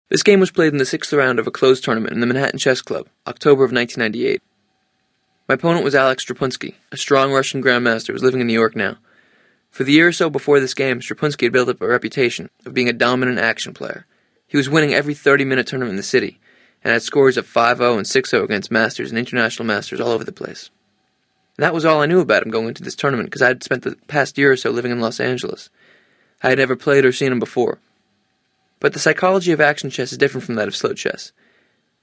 This game was played in the 6th round of a closed tournament in the Manhattan Chess Club, October of 1998. My opponent was Alex Strapunsky, a strong Russian grandmaster who was living in New York now. For the year or so before this game, Strapunsky had built up a reputation of being a dominant action player. He was winning every 30-minute tournament in the city, and had scores of 5-0 and 6-0 against masters and international masters all over the place. And that was all I knew about him going into this tournament, because I had spent the past year or so living in Los Angeles. I had never played or seen him before. But the psychology of action chess is different from that of slow chess,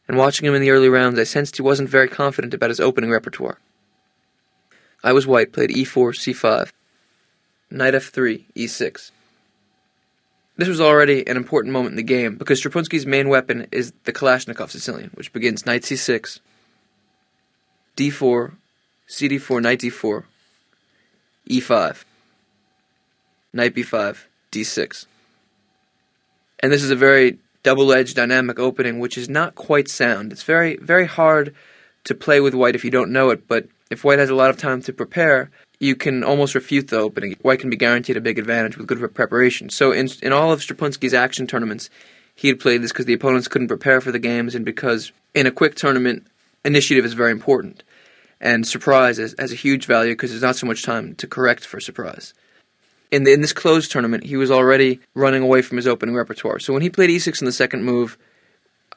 and watching him in the early rounds, I sensed he wasn't very confident about his opening repertoire. I was white, played e4, c5, knight f3, e6. This was already an important moment in the game, because Strapunsky's main weapon is the Kalashnikov Sicilian, which begins knight c6, d4, cd4, knight d4, e5, knight b5, d6. And this is a very double-edged dynamic opening, which is not quite sound. It's very, very hard to play with white if you don't know it, but if white has a lot of time to prepare, you can almost refute the opening. White can be guaranteed a big advantage with good preparation. So in all of Strapunsky's action tournaments, he had played this because the opponents couldn't prepare for the games, and because in a quick tournament, initiative is very important. And surprise has a huge value because there's not so much time to correct for surprise. In this closed tournament, he was already running away from his opening repertoire. So when he played e6 in the second move,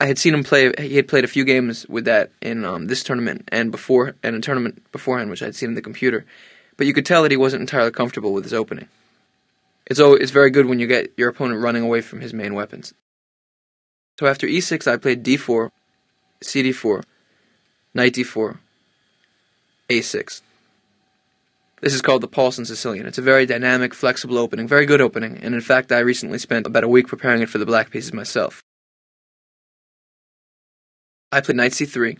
I had seen him play. He had played a few games with that in this tournament and a tournament beforehand, which I had seen on the computer. But you could tell that he wasn't entirely comfortable with his opening. It's very good when you get your opponent running away from his main weapons. So after e6, I played d4, cd4, knight d4, a6. This is called the Paulson Sicilian. It's a very dynamic, flexible opening, very good opening, and in fact I recently spent about a week preparing it for the black pieces myself. I played knight c3,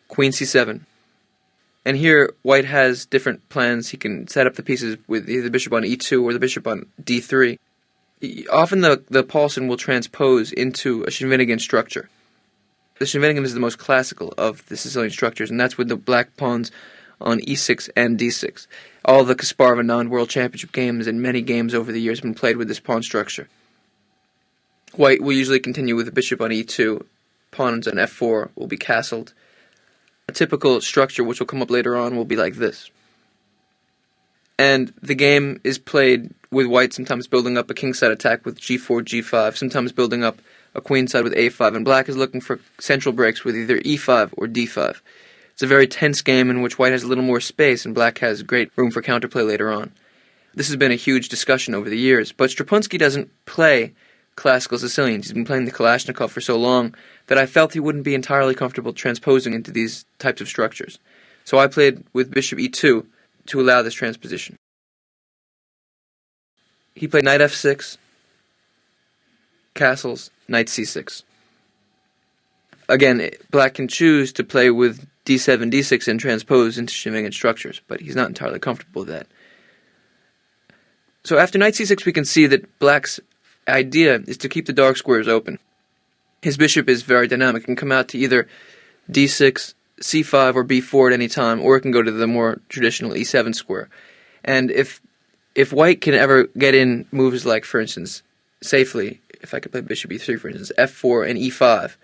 queen c7, and here white has different plans. He can set up the pieces with either the bishop on e2 or the bishop on d3. Often the Paulson will transpose into a Shinvinigan structure. The Shinvinigan is the most classical of the Sicilian structures, and that's with the black pawns on e6 and d6. All the Kasparov and Anand World Championship games and many games over the years have been played with this pawn structure. White will usually continue with the bishop on e2. Pawns on f4 will be castled. A typical structure, which will come up later on, will be like this. And the game is played with white sometimes building up a kingside attack with g4, g5, sometimes building up a queenside with a5, and black is looking for central breaks with either e5 or d5. It's a very tense game in which white has a little more space and black has great room for counterplay later on. This has been a huge discussion over the years, but Strapunsky doesn't play classical Sicilians. He's been playing the Kalashnikov for so long that I felt he wouldn't be entirely comfortable transposing into these types of structures. So I played with bishop e2 to allow this transposition. He played knight f6, castles, knight c6. Again, black can choose to play with d7, d6 and transpose into Shinvinigan structures, but he's not entirely comfortable with that. So after knight c6, we can see that black's idea is to keep the dark squares open. His bishop is very dynamic. It can come out to either d6, c5, or b4 at any time, or it can go to the more traditional e7 square. And if white can ever get in moves like, for instance, safely, if I could play bishop e3, for instance, f4 and e5,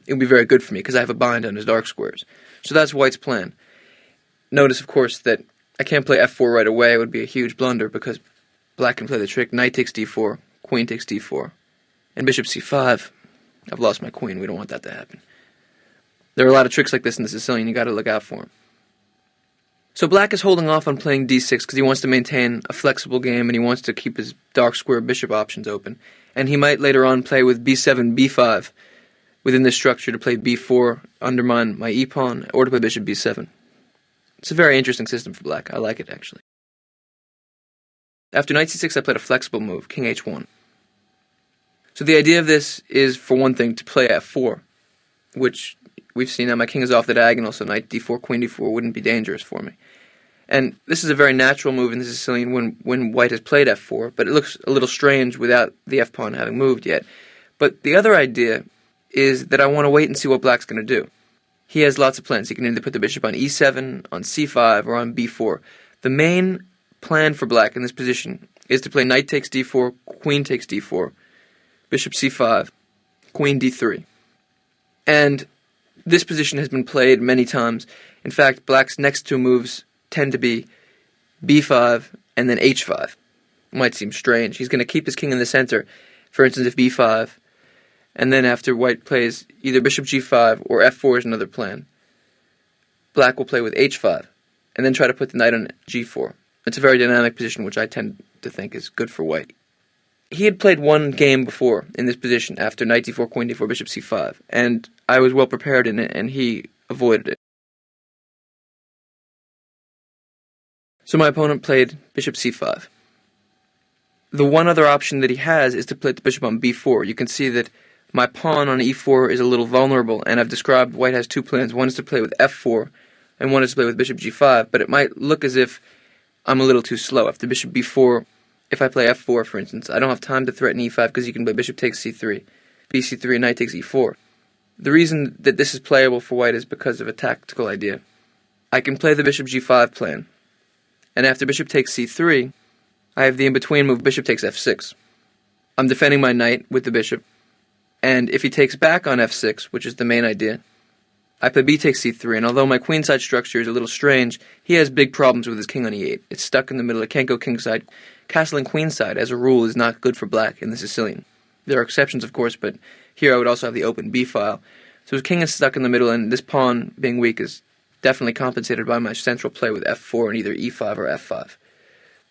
it would be very good for me because I have a bind on his dark squares. So that's white's plan. Notice, of course, that I can't play f4 right away. It would be a huge blunder because black can play the trick. Knight takes d4, queen takes d4, and bishop c5. I've lost my queen. We don't want that to happen. There are a lot of tricks like this in the Sicilian. You got to look out for them. So black is holding off on playing d6 because he wants to maintain a flexible game and he wants to keep his dark square bishop options open. And he might later on play with b7, b5 within this structure to play b4, undermine my e-pawn, or to play bishop b7. It's a very interesting system for black. I like it, actually. After knight c6, I played a flexible move, king h1. So the idea of this is, for one thing, to play f4, which we've seen now my king is off the diagonal, so knight d4, queen d4 wouldn't be dangerous for me. And this is a very natural move in the Sicilian when white has played f4, but it looks a little strange without the f-pawn having moved yet. But the other idea is that I want to wait and see what black's going to do. He has lots of plans. He can either put the bishop on e7, on c5, or on b4. The main plan for black in this position is to play knight takes d4, queen takes d4, bishop c5, queen d3. And this position has been played many times. In fact, black's next two moves tend to be b5 and then h5. It might seem strange. He's going to keep his king in the center, for instance, if b5, and then after white plays either bishop g5 or f4 is another plan, black will play with h5, and then try to put the knight on g4. It's a very dynamic position, which I tend to think is good for white. He had played one game before in this position after knight d4, queen d4, bishop c5, and I was well prepared in it, and he avoided it. So my opponent played bishop c5. The one other option that he has is to play the bishop on b4. You can see that my pawn on e4 is a little vulnerable, and I've described white has two plans. One is to play with f4, and one is to play with bishop g5, but it might look as if I'm a little too slow. After bishop b4, if I play f4, for instance, I don't have time to threaten e5 because you can play bishop takes c3, bc3, and knight takes e4. The reason that this is playable for white is because of a tactical idea. I can play the bishop g5 plan, and after bishop takes c3, I have the in-between move bishop takes f6. I'm defending my knight with the bishop, and if he takes back on f6, which is the main idea, I play b takes c3, and although my queenside structure is a little strange, he has big problems with his king on e8. It's stuck in the middle, it can't go kingside. Castling queenside, as a rule, is not good for black in the Sicilian. There are exceptions, of course, but here I would also have the open b file. So his king is stuck in the middle, and this pawn, being weak, is definitely compensated by my central play with f4 and either e5 or f5.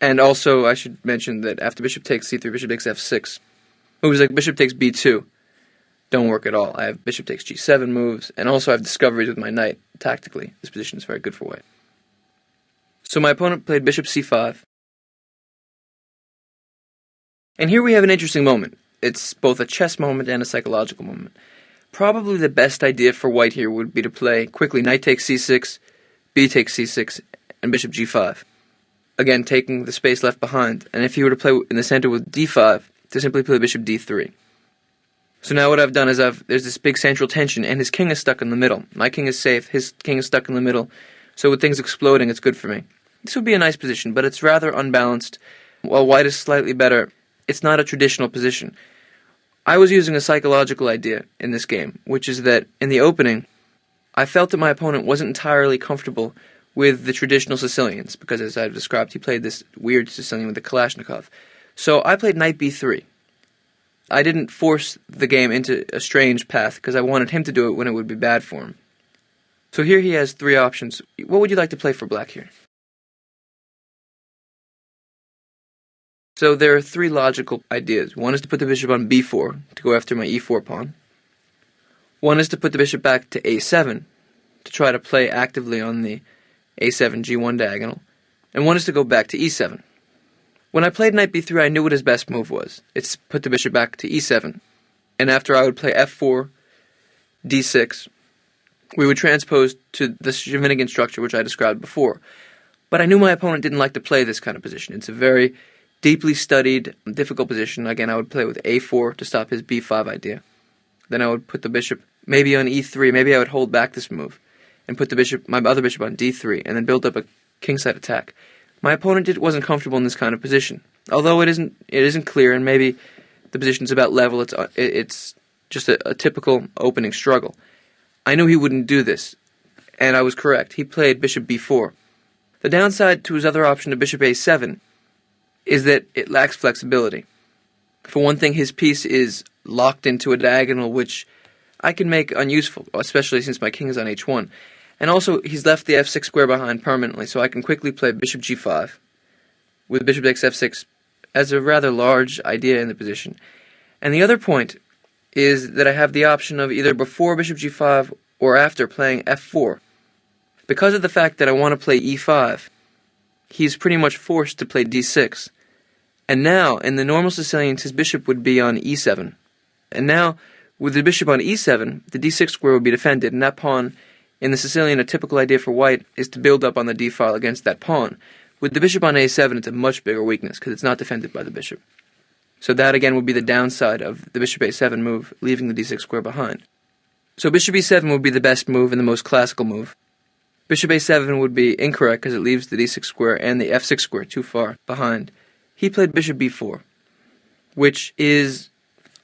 And also, I should mention that after bishop takes c3, bishop takes f6, moves like bishop takes b2 don't work at all. I have bishop takes g7 moves, and also I have discoveries with my knight. Tactically, this position is very good for white. So my opponent played bishop c5. And here we have an interesting moment. It's both a chess moment and a psychological moment. Probably the best idea for white here would be to play quickly knight takes c6, b takes c6, and bishop g5. Again, taking the space left behind. And if he were to play in the center with d5, to simply play bishop d3. So now what I've done is there's this big central tension, and his king is stuck in the middle. My king is safe, his king is stuck in the middle, so with things exploding, it's good for me. This would be a nice position, but it's rather unbalanced. While white is slightly better, it's not a traditional position. I was using a psychological idea in this game, which is that in the opening, I felt that my opponent wasn't entirely comfortable with the traditional Sicilians, because as I've described, he played this weird Sicilian with the Kalashnikov. So I played knight b3. I didn't force the game into a strange path because I wanted him to do it when it would be bad for him. So here he has three options. What would you like to play for black here? So there are three logical ideas. One is to put the bishop on b4 to go after my e4 pawn. One is to put the bishop back to a7 to try to play actively on the a7 g1 diagonal. And one is to go back to e7. When I played knight b3, I knew what his best move was. It's put the bishop back to e7. And after I would play f4, d6, we would transpose to the Shevinigan structure, which I described before. But I knew my opponent didn't like to play this kind of position. It's a very deeply studied, difficult position. Again, I would play with a4 to stop his b5 idea. Then I would put the bishop maybe on e3. Maybe I would hold back this move and put the bishop, my other bishop on d3, and then build up a kingside attack. My opponent wasn't comfortable in this kind of position. Although it isn't clear, and maybe the position's about level, it's just a typical opening struggle. I knew he wouldn't do this, and I was correct. He played bishop b4. The downside to his other option of bishop a7 is that it lacks flexibility. For one thing, his piece is locked into a diagonal which I can make unuseful, especially since my king is on h1. And also, he's left the f6 square behind permanently, so I can quickly play bishop g5 with bishop takes f6 as a rather large idea in the position. And the other point is that I have the option of either before bishop g5 or after playing f4. Because of the fact that I want to play e5, he's pretty much forced to play d6. And now, in the normal Sicilians, his bishop would be on e7. And now, with the bishop on e7, the d6 square would be defended, and that pawn, in the Sicilian, a typical idea for white is to build up on the d-file against that pawn. With the bishop on a7, it's a much bigger weakness, because it's not defended by the bishop. So that, again, would be the downside of the bishop a7 move, leaving the d6 square behind. So bishop e7 would be the best move and the most classical move. Bishop a7 would be incorrect, because it leaves the d6 square and the f6 square too far behind. He played bishop b4, which is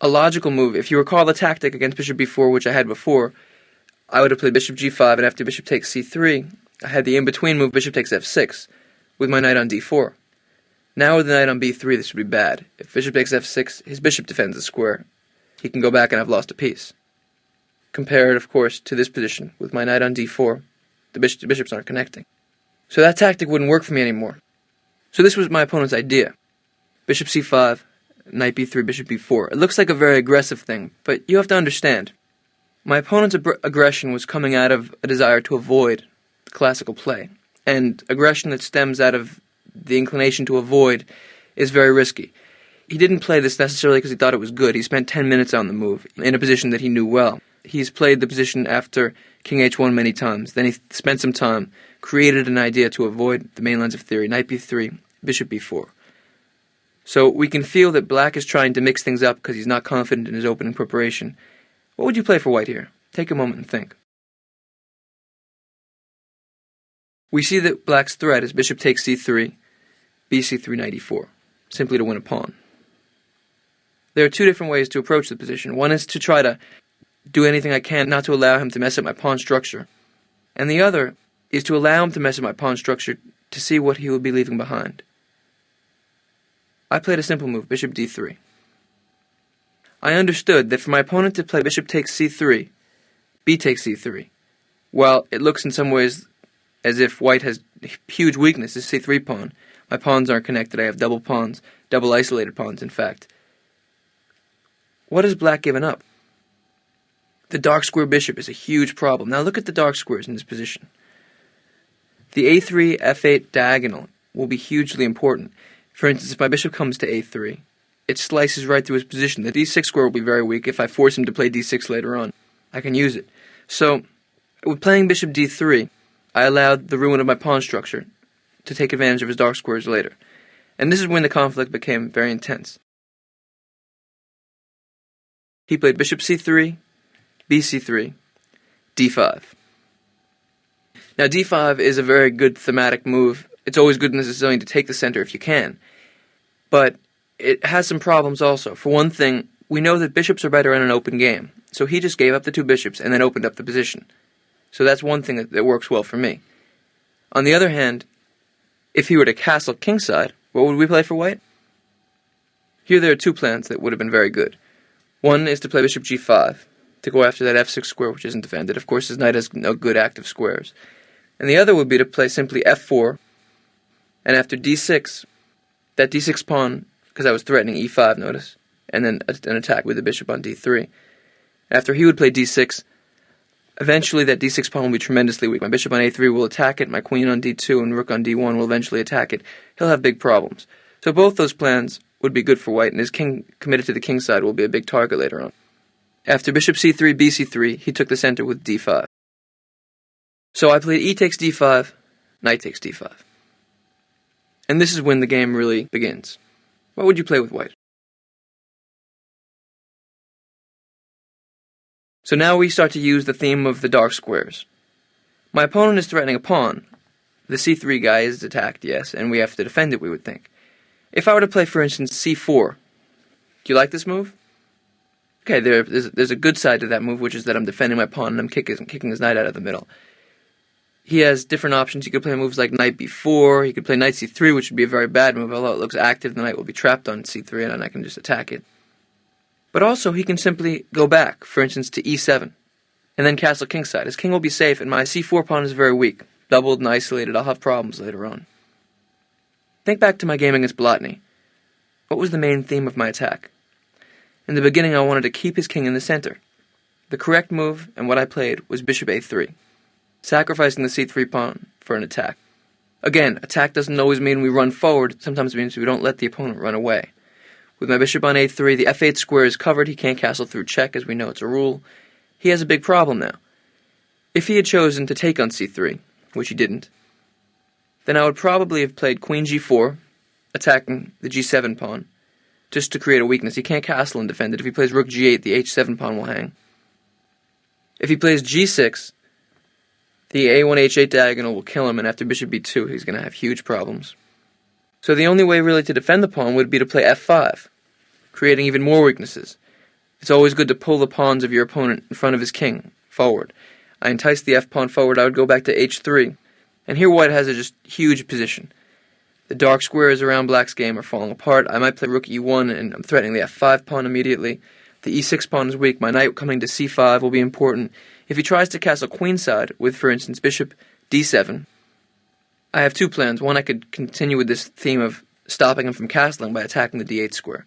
a logical move. If you recall the tactic against bishop b4, which I had before, I would have played bishop g5, and after bishop takes c3, I had the in-between move bishop takes f6, with my knight on d4. Now with the knight on b3, this would be bad. If bishop takes f6, his bishop defends the square. He can go back and I've lost a piece. Compare it, of course, to this position. With my knight on d4, the bishops aren't connecting. So that tactic wouldn't work for me anymore. So this was my opponent's idea. Bishop c5, knight b3, bishop b4. It looks like a very aggressive thing, but you have to understand. My opponent's aggression was coming out of a desire to avoid classical play. And aggression that stems out of the inclination to avoid is very risky. He didn't play this necessarily because he thought it was good. He spent 10 minutes on the move in a position that he knew well. He's played the position after king h1 many times. Then he spent some time, created an idea to avoid the main lines of theory, knight b3, bishop b4. So we can feel that black is trying to mix things up because he's not confident in his opening preparation. What would you play for white here? Take a moment and think. We see that black's threat is bishop takes c3, bc3, knight e4, simply to win a pawn. There are two different ways to approach the position. One is to try to do anything I can not to allow him to mess up my pawn structure. And the other is to allow him to mess up my pawn structure to see what he will be leaving behind. I played a simple move, bishop d3. I understood that for my opponent to play bishop takes c3, b takes c3, while it looks in some ways as if white has huge weakness, this c3 pawn. My pawns aren't connected, I have double pawns, double isolated pawns in fact. What has black given up? The dark square bishop is a huge problem. Now look at the dark squares in this position. The a3, f8 diagonal will be hugely important. For instance, if my bishop comes to a3, it slices right through his position. The d6 square will be very weak. If I force him to play d6 later on, I can use it. So, with playing bishop d3, I allowed the ruin of my pawn structure to take advantage of his dark squares later. And this is when the conflict became very intense. He played bishop c3, bc3, d5. Now d5 is a very good thematic move. It's always good in the Sicilian to take the center if you can. But it has some problems also. For one thing, we know that bishops are better in an open game. So he just gave up the two bishops and then opened up the position. So that's one thing that works well for me. On the other hand, if he were to castle kingside, what would we play for white? Here there are two plans that would have been very good. One is to play bishop g5, to go after that f6 square which isn't defended. Of course, his knight has no good active squares. And the other would be to play simply f4, and after d6, that d6 pawn, because I was threatening e5, notice, and then an attack with the bishop on d3. After he would play d6, eventually that d6 pawn will be tremendously weak. My bishop on a3 will attack it, my queen on d2 and rook on d1 will eventually attack it. He'll have big problems. So both those plans would be good for white, and his king committed to the king side will be a big target later on. After bishop c3, bc3, he took the center with d5. So I played e takes d5, knight takes d5. And this is when the game really begins. What would you play with white? So now we start to use the theme of the dark squares. My opponent is threatening a pawn. The c3 guy is attacked, yes, and we have to defend it, we would think. If I were to play, for instance, c4, do you like this move? Okay, there's a good side to that move, which is that I'm defending my pawn and I'm kicking his knight out of the middle. He has different options. He could play moves like knight b4, he could play knight c3, which would be a very bad move. Although it looks active, the knight will be trapped on c3 and I can just attack it. But also, he can simply go back, for instance, to e7, and then castle kingside. His king will be safe, and my c4 pawn is very weak. Doubled and isolated, I'll have problems later on. Think back to my game against Blatny. What was the main theme of my attack? In the beginning, I wanted to keep his king in the center. The correct move, and what I played, was bishop a3, sacrificing the c3 pawn for an attack. Again, attack doesn't always mean we run forward, it sometimes means we don't let the opponent run away. With my bishop on a3, the f8 square is covered, he can't castle through check, as we know it's a rule. He has a big problem now. If he had chosen to take on c3, which he didn't, then I would probably have played queen g4, attacking the g7 pawn, just to create a weakness. He can't castle and defend it. If he plays rook g8, the h7 pawn will hang. If he plays g6, the a1 h8 diagonal will kill him, and after bishop b2, he's going to have huge problems. So the only way really to defend the pawn would be to play f5, creating even more weaknesses. It's always good to pull the pawns of your opponent in front of his king forward. I enticed the f-pawn forward. I would go back to h3. And here white has a just huge position. The dark squares around black's game are falling apart. I might play rook e1, and I'm threatening the f5 pawn immediately. The e6 pawn is weak. My knight coming to c5 will be important. If he tries to castle queenside with, for instance, bishop d7, I have two plans. One, I could continue with this theme of stopping him from castling by attacking the d8 square.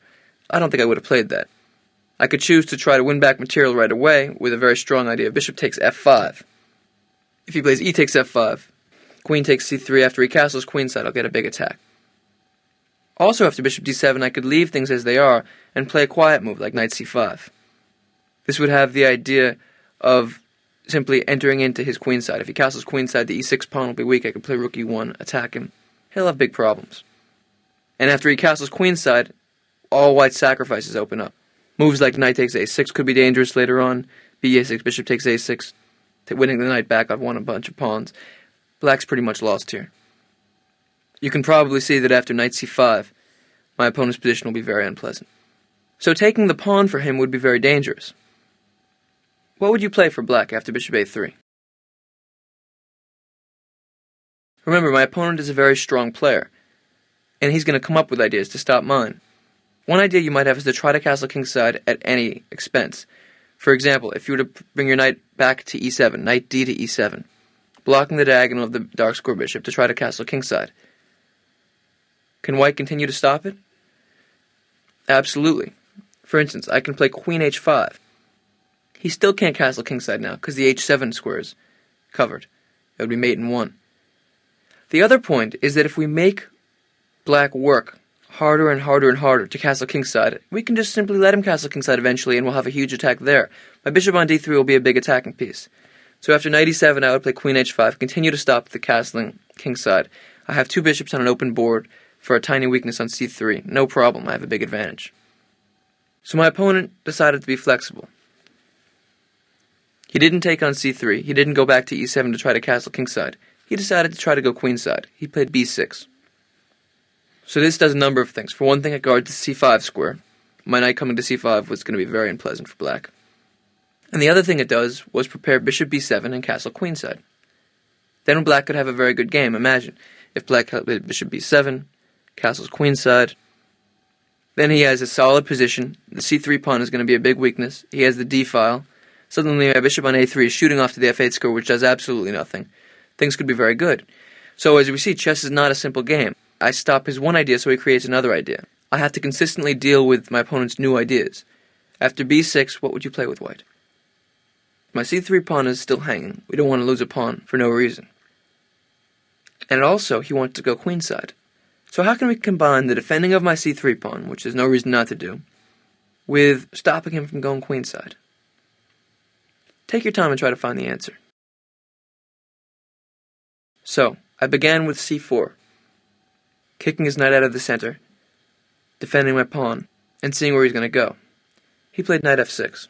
I don't think I would have played that. I could choose to try to win back material right away with a very strong idea. Bishop takes f5. If he plays e takes f5, queen takes c3. After he castles queenside, I'll get a big attack. Also, after bishop d7, I could leave things as they are and play a quiet move like knight c5. This would have the idea of simply entering into his queenside. If he castles queenside, the e6 pawn will be weak. I could play rook e1, attack him. He'll have big problems. And after he castles queenside, all white's sacrifices open up. Moves like knight takes a6 could be dangerous later on. b6, bishop takes a6. Winning the knight back, I've won a bunch of pawns. Black's pretty much lost here. You can probably see that after knight c5, my opponent's position will be very unpleasant. So taking the pawn for him would be very dangerous. What would you play for black after bishop a3? Remember, my opponent is a very strong player, and he's going to come up with ideas to stop mine. One idea you might have is to try to castle kingside at any expense. For example, if you were to bring your knight back to e7, knight d to e7, blocking the diagonal of the dark square bishop to try to castle kingside. Can white continue to stop it? Absolutely. For instance, I can play queen h5. He still can't castle kingside now because the h7 square is covered. It would be mate in 1. The other point is that if we make black work harder and harder and harder to castle kingside, we can just simply let him castle kingside eventually and we'll have a huge attack there. My bishop on d3 will be a big attacking piece. So after knight e7, I would play queen h5, continue to stop the castling kingside. I have two bishops on an open board for a tiny weakness on c3. No problem, I have a big advantage. So my opponent decided to be flexible. He didn't take on c3. He didn't go back to e7 to try to castle kingside. He decided to try to go queenside. He played b6. So this does a number of things. For one thing, it guards the c5 square. My knight coming to c5 was going to be very unpleasant for black. And the other thing it does was prepare bishop b7 and castle queenside. Then black could have a very good game. Imagine, if black played bishop b7, castles queenside, then he has a solid position. The c3 pawn is going to be a big weakness. He has the d file. Suddenly my bishop on a3 is shooting off to the f8 square, which does absolutely nothing. Things could be very good. So as we see, chess is not a simple game. I stop his one idea so he creates another idea. I have to consistently deal with my opponent's new ideas. After b6, what would you play with white? My c3 pawn is still hanging. We don't want to lose a pawn for no reason. And also, he wants to go queenside. So how can we combine the defending of my c3 pawn, which there's no reason not to do, with stopping him from going queenside? Take your time and try to find the answer. So, I began with c4, kicking his knight out of the center, defending my pawn, and seeing where he's going to go. He played knight f6.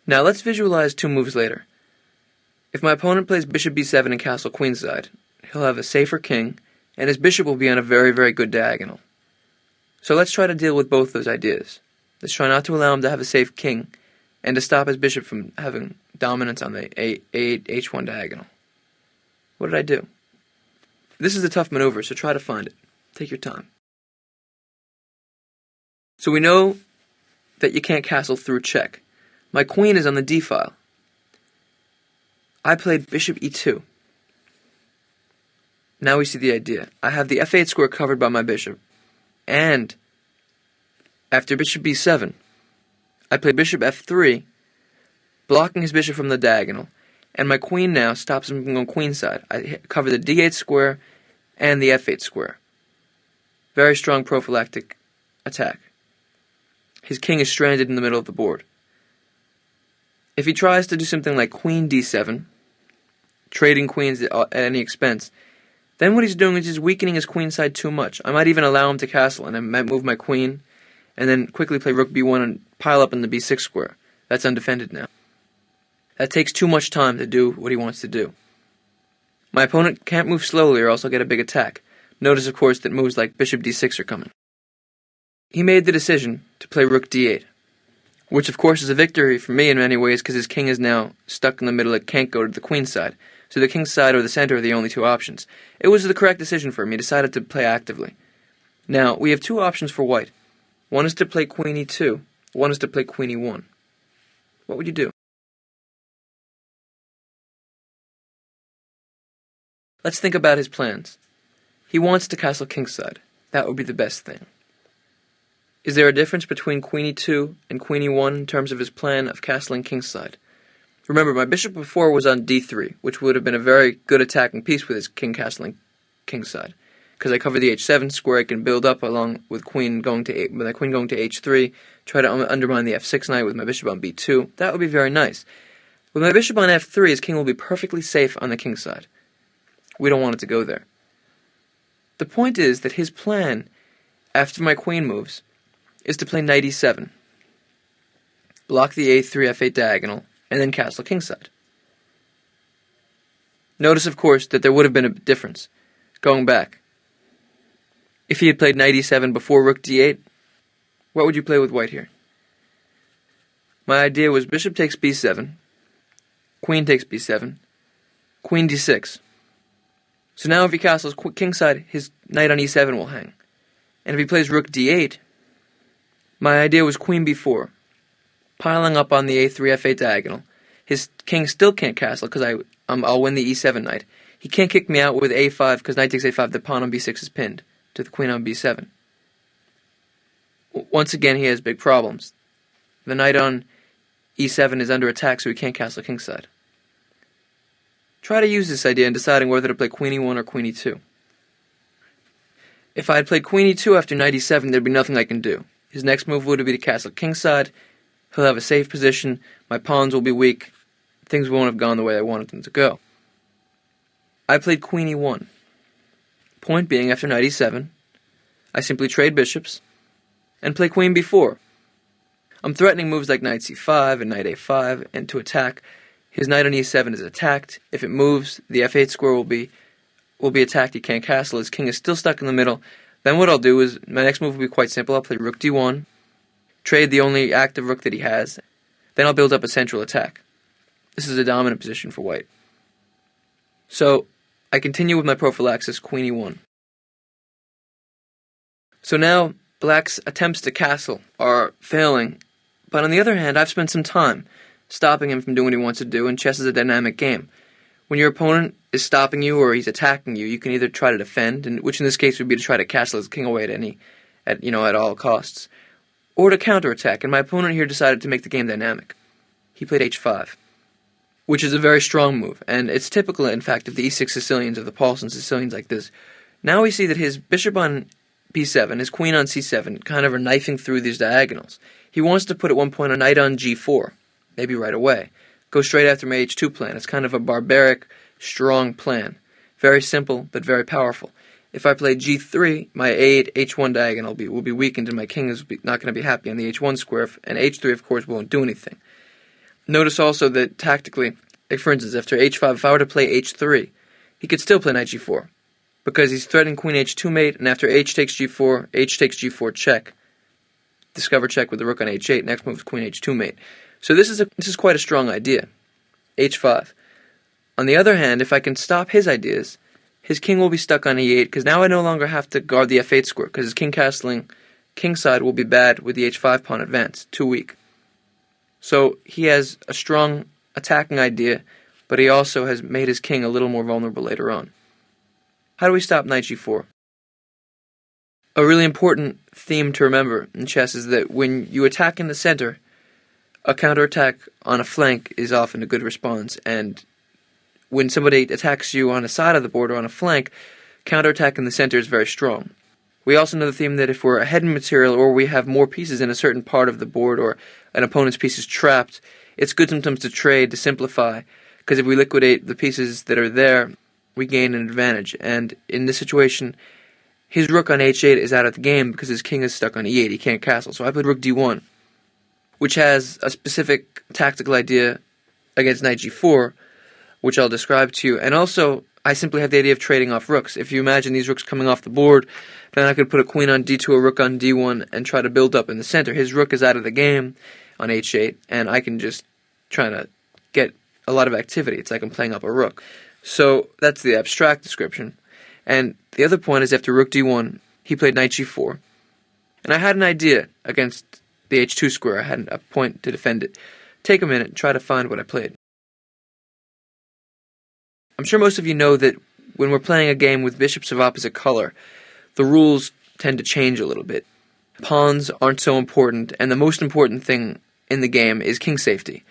Now let's visualize two moves later. If my opponent plays bishop b7 and castle queenside, he'll have a safer king, and his bishop will be on a very, very good diagonal. So let's try to deal with both those ideas. Let's try not to allow him to have a safe king, and to stop his bishop from having dominance on the a8, h1 diagonal. What did I do? This is a tough maneuver, so try to find it. Take your time. So we know that you can't castle through check. My queen is on the d file. I played bishop e2. Now we see the idea. I have the f8 square covered by my bishop. And after bishop b7, I play bishop f3, blocking his bishop from the diagonal. And my queen now stops him from going queenside. I cover the d8 square and the f8 square. Very strong prophylactic attack. His king is stranded in the middle of the board. If he tries to do something like queen d7, trading queens at any expense, then what he's doing is just weakening his queenside too much. I might even allow him to castle, and I might move my queen, and then quickly play rook b1 and pile up in the b6 square. That's undefended now. That takes too much time to do what he wants to do. My opponent can't move slowly or else I'll get a big attack. Notice, of course, that moves like bishop d6 are coming. He made the decision to play rook d8. which of course is a victory for me in many ways because his king is now stuck in the middle. It can't go to the queen side. So the king side or the center are the only two options. It was the correct decision for him. He decided to play actively. Now, we have two options for white. One is to play queen e2. One is to play queen e1. What would you do? Let's think about his plans. He wants to castle kingside. That would be the best thing. Is there a difference between queen e2 and queen e1 in terms of his plan of castling kingside? Remember, my bishop before was on d3, which would have been a very good attacking piece with his king castling kingside. Because I cover the h7 square, I can build up along with queen going to with my queen going to h3, try to undermine the f6 knight with my bishop on b2. That would be very nice. With my bishop on f3, his king will be perfectly safe on the king side. We don't want it to go there. The point is that his plan, after my queen moves, is to play knight e7, block the a3 f8 diagonal, and then castle kingside. Notice, of course, that there would have been a difference. Going back, if he had played knight e7 before rook d8, what would you play with white here? My idea was bishop takes b7, queen takes b7, queen d6. So now if he castles kingside, his knight on e7 will hang. And if he plays rook d8, my idea was queen b4, piling up on the a3 f8 diagonal. His king still can't castle because I'll win the e7 knight. He can't kick me out with a5 because knight takes a5, the pawn on b6 is pinned to the queen on b7. Once again, he has big problems. The knight on e7 is under attack, so he can't castle kingside. Try to use this idea in deciding whether to play queen e1 or queen e2. If I had played queen e2 after knight e7, there'd be nothing I can do. His next move would be to castle kingside. He'll have a safe position. My pawns will be weak. Things won't have gone the way I wanted them to go. I played queen e1. Point being, after knight e7, I simply trade bishops and play queen b4. I'm threatening moves like knight c5 and knight a5, and to attack, his knight on e7 is attacked. If it moves, the f8 square will be attacked. He can't castle. His king is still stuck in the middle. Then what I'll do is, my next move will be quite simple. I'll play rook d1, trade the only active rook that he has. Then I'll build up a central attack. This is a dominant position for white. So, I continue with my prophylaxis, queen e1. So now, black's attempts to castle are failing. But on the other hand, I've spent some time stopping him from doing what he wants to do, and chess is a dynamic game. When your opponent is stopping you or he's attacking you, you can either try to defend, which in this case would be to try to castle his king away at all costs, or to counterattack. And my opponent here decided to make the game dynamic. He played h5, which is a very strong move, and it's typical, in fact, of the e6 Sicilians, of the Paulson Sicilians like this. Now we see that his bishop on b7, his queen on c7, kind of are knifing through these diagonals. He wants to put at one point a knight on g4, maybe right away. Go straight after my h2 plan. It's kind of a barbaric, strong plan. Very simple, but very powerful. If I play g3, my a8, h1 diagonal will be weakened, and my king is not going to be happy on the h1 square, and h3, of course, won't do anything. Notice also that tactically, like for instance, after h5, if I were to play h3, he could still play knight g4, because he's threatening queen h2 mate, and after h takes g4 check, discover check with the rook on h8, next move is queen h2 mate. So this is quite a strong idea, h5. On the other hand, if I can stop his ideas, his king will be stuck on e8, because now I no longer have to guard the f8 square, because his king castling kingside will be bad with the h5 pawn advance, too weak. So he has a strong attacking idea, but he also has made his king a little more vulnerable later on. How do we stop knight g4? A really important theme to remember in chess is that when you attack in the center, a counterattack on a flank is often a good response, and when somebody attacks you on a side of the board or on a flank, counterattack in the center is very strong. We also know the theme that if we're ahead in material or we have more pieces in a certain part of the board or an opponent's piece is trapped, it's good sometimes to trade, to simplify, because if we liquidate the pieces that are there, we gain an advantage. And in this situation, his rook on h8 is out of the game because his king is stuck on e8, he can't castle. So I played rook d1, which has a specific tactical idea against knight g4, which I'll describe to you. And also, I simply have the idea of trading off rooks. If you imagine these rooks coming off the board, then I could put a queen on d2, a rook on d1, and try to build up in the center. His rook is out of the game, on h8, and I can just try to get a lot of activity. It's like I'm playing up a rook. So that's the abstract description. And the other point is after rook d1, he played knight g4. And I had an idea against the h2 square. I had a point to defend it. Take a minute and try to find what I played. I'm sure most of you know that when we're playing a game with bishops of opposite color, the rules tend to change a little bit. Pawns aren't so important, and the most important thing in the game is king safety.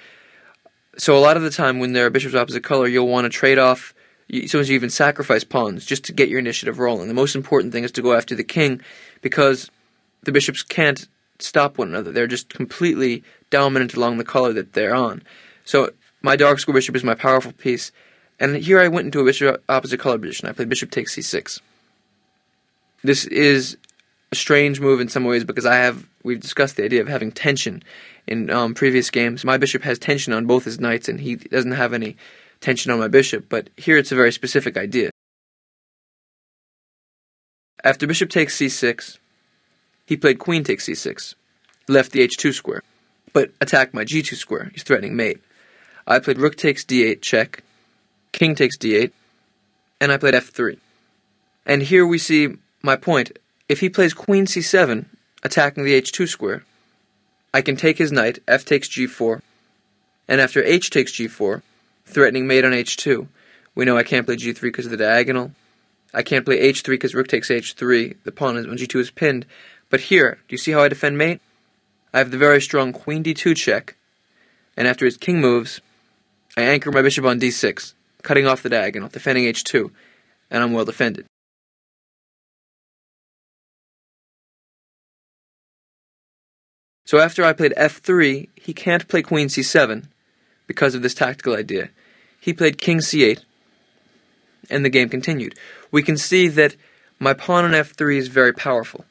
So a lot of the time when there are bishops of opposite color, you'll want to trade off, sometimes you even sacrifice pawns just to get your initiative rolling. The most important thing is to go after the king, because the bishops can't stop one another. They're just completely dominant along the color that they're on. So my dark square bishop is my powerful piece, and here I went into a bishop opposite color position. I played bishop takes c6. This is a strange move in some ways because we've discussed the idea of having tension in previous games. My bishop has tension on both his knights, and he doesn't have any tension on my bishop, but here it's a very specific idea. After bishop takes c6, he played queen takes c6, left the h2 square, but attacked my g2 square. He's threatening mate. I played rook takes d8 check, king takes d8, and I played f3. And here we see my point. If he plays queen c7, attacking the h2 square, I can take his knight, f takes g4, and after h takes g4, threatening mate on h2, we know I can't play g3 because of the diagonal. I can't play h3 because rook takes h3, the pawn on g2 is pinned. But here, do you see how I defend mate? I have the very strong queen d2 check, and after his king moves, I anchor my bishop on d6, cutting off the diagonal, defending h2, and I'm well defended. So after I played f3, he can't play queen c7 because of this tactical idea. He played king c8, and the game continued. We can see that my pawn on f3 is very powerful.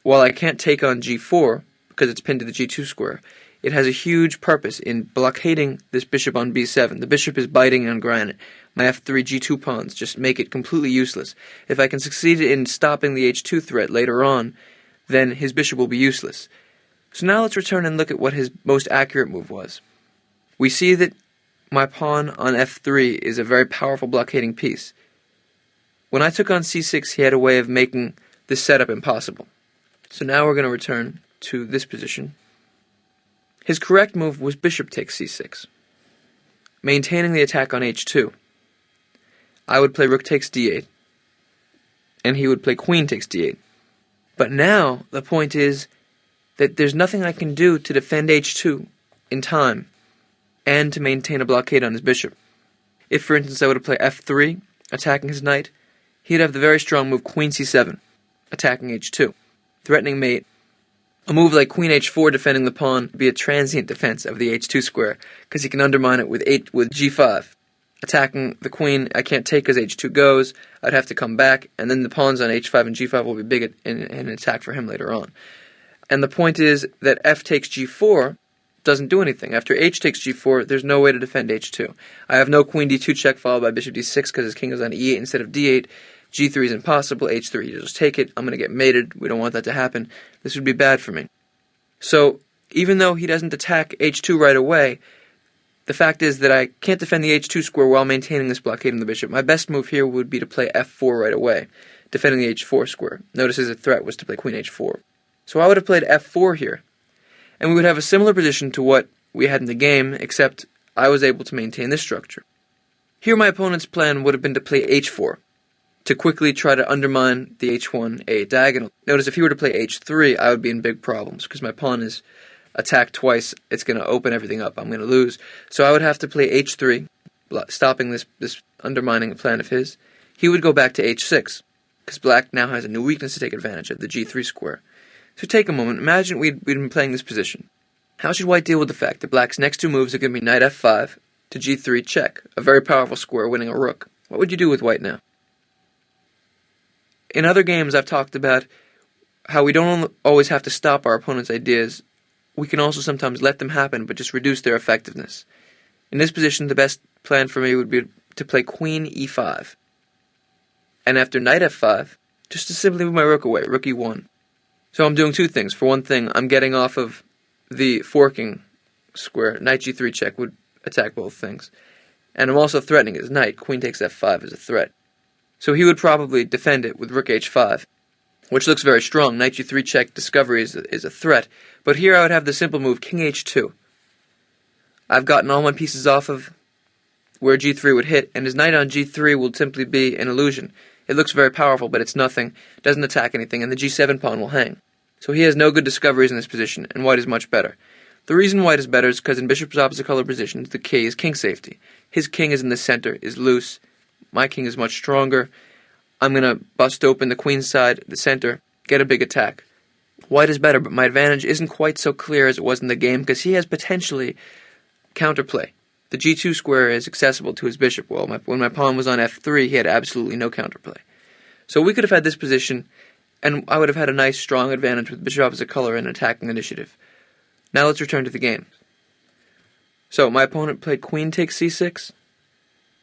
While I can't take on g4, because it's pinned to the g2 square, it has a huge purpose in blockading this bishop on b7. The bishop is biting on granite. My f3 g2 pawns just make it completely useless. If I can succeed in stopping the h2 threat later on, then his bishop will be useless. So now let's return and look at what his most accurate move was. We see that my pawn on f3 is a very powerful blockading piece. When I took on c6, he had a way of making this setup impossible. So now we're going to return to this position. His correct move was bishop takes c6, maintaining the attack on h2. I would play rook takes d8, and he would play queen takes d8. But now the point is that there's nothing I can do to defend h2 in time and to maintain a blockade on his bishop. If, for instance, I were to play f3, attacking his knight, he'd have the very strong move queen c7, attacking h2, threatening mate. A move like queen h4 defending the pawn would be a transient defense of the h2 square, because he can undermine it with g5. Attacking the queen, I can't take as h2 goes, I'd have to come back, and then the pawns on h5 and g5 will be big in an attack for him later on. And the point is that f takes g4 doesn't do anything. After h takes g4, there's no way to defend h2. I have no queen d2 check followed by bishop d6 because his king goes on e8 instead of d8. g3 is impossible, h3, you just take it, I'm going to get mated, we don't want that to happen. This would be bad for me. So, even though he doesn't attack h2 right away, the fact is that I can't defend the h2 square while maintaining this blockade on the bishop. My best move here would be to play f4 right away, defending the h4 square. Notice his threat was to play queen h4. So I would have played f4 here, and we would have a similar position to what we had in the game, except I was able to maintain this structure. Here my opponent's plan would have been to play h4, to quickly try to undermine the h1 diagonal. Notice if he were to play h3, I would be in big problems, because my pawn is attacked twice, it's going to open everything up, I'm going to lose. So I would have to play h3, stopping this undermining plan of his. He would go back to h6, because black now has a new weakness to take advantage of, the g3 square. So take a moment, imagine we'd been playing this position. How should white deal with the fact that black's next two moves are going to be knight f5 to g3 check, a very powerful square winning a rook? What would you do with white now? In other games I've talked about how we don't always have to stop our opponent's ideas. We can also sometimes let them happen, but just reduce their effectiveness. In this position, the best plan for me would be to play queen e5. And after knight f5, just to simply move my rook away, rook e1. So I'm doing two things. For one thing, I'm getting off of the forking square, knight g3 check, would attack both things. And I'm also threatening his knight. Queen takes f5 as a threat. So he would probably defend it with rook h5, which looks very strong. Knight g3 check discovery is a threat. But here I would have the simple move, king h2. I've gotten all my pieces off of where g3 would hit, and his knight on g3 will simply be an illusion. It looks very powerful, but it's nothing, doesn't attack anything, and the g7 pawn will hang. So he has no good discoveries in this position, and white is much better. The reason white is better is because in bishop's opposite color positions, the key is king safety. His king is in the center, is loose. My king is much stronger. I'm going to bust open the queen side, the center, get a big attack. White is better, but my advantage isn't quite so clear as it was in the game, because he has potentially counterplay. The g2 square is accessible to his bishop. Well, when my pawn was on f3, he had absolutely no counterplay. So we could have had this position, and I would have had a nice, strong advantage with bishop opposite color and attacking initiative. Now let's return to the game. So my opponent played queen takes c6.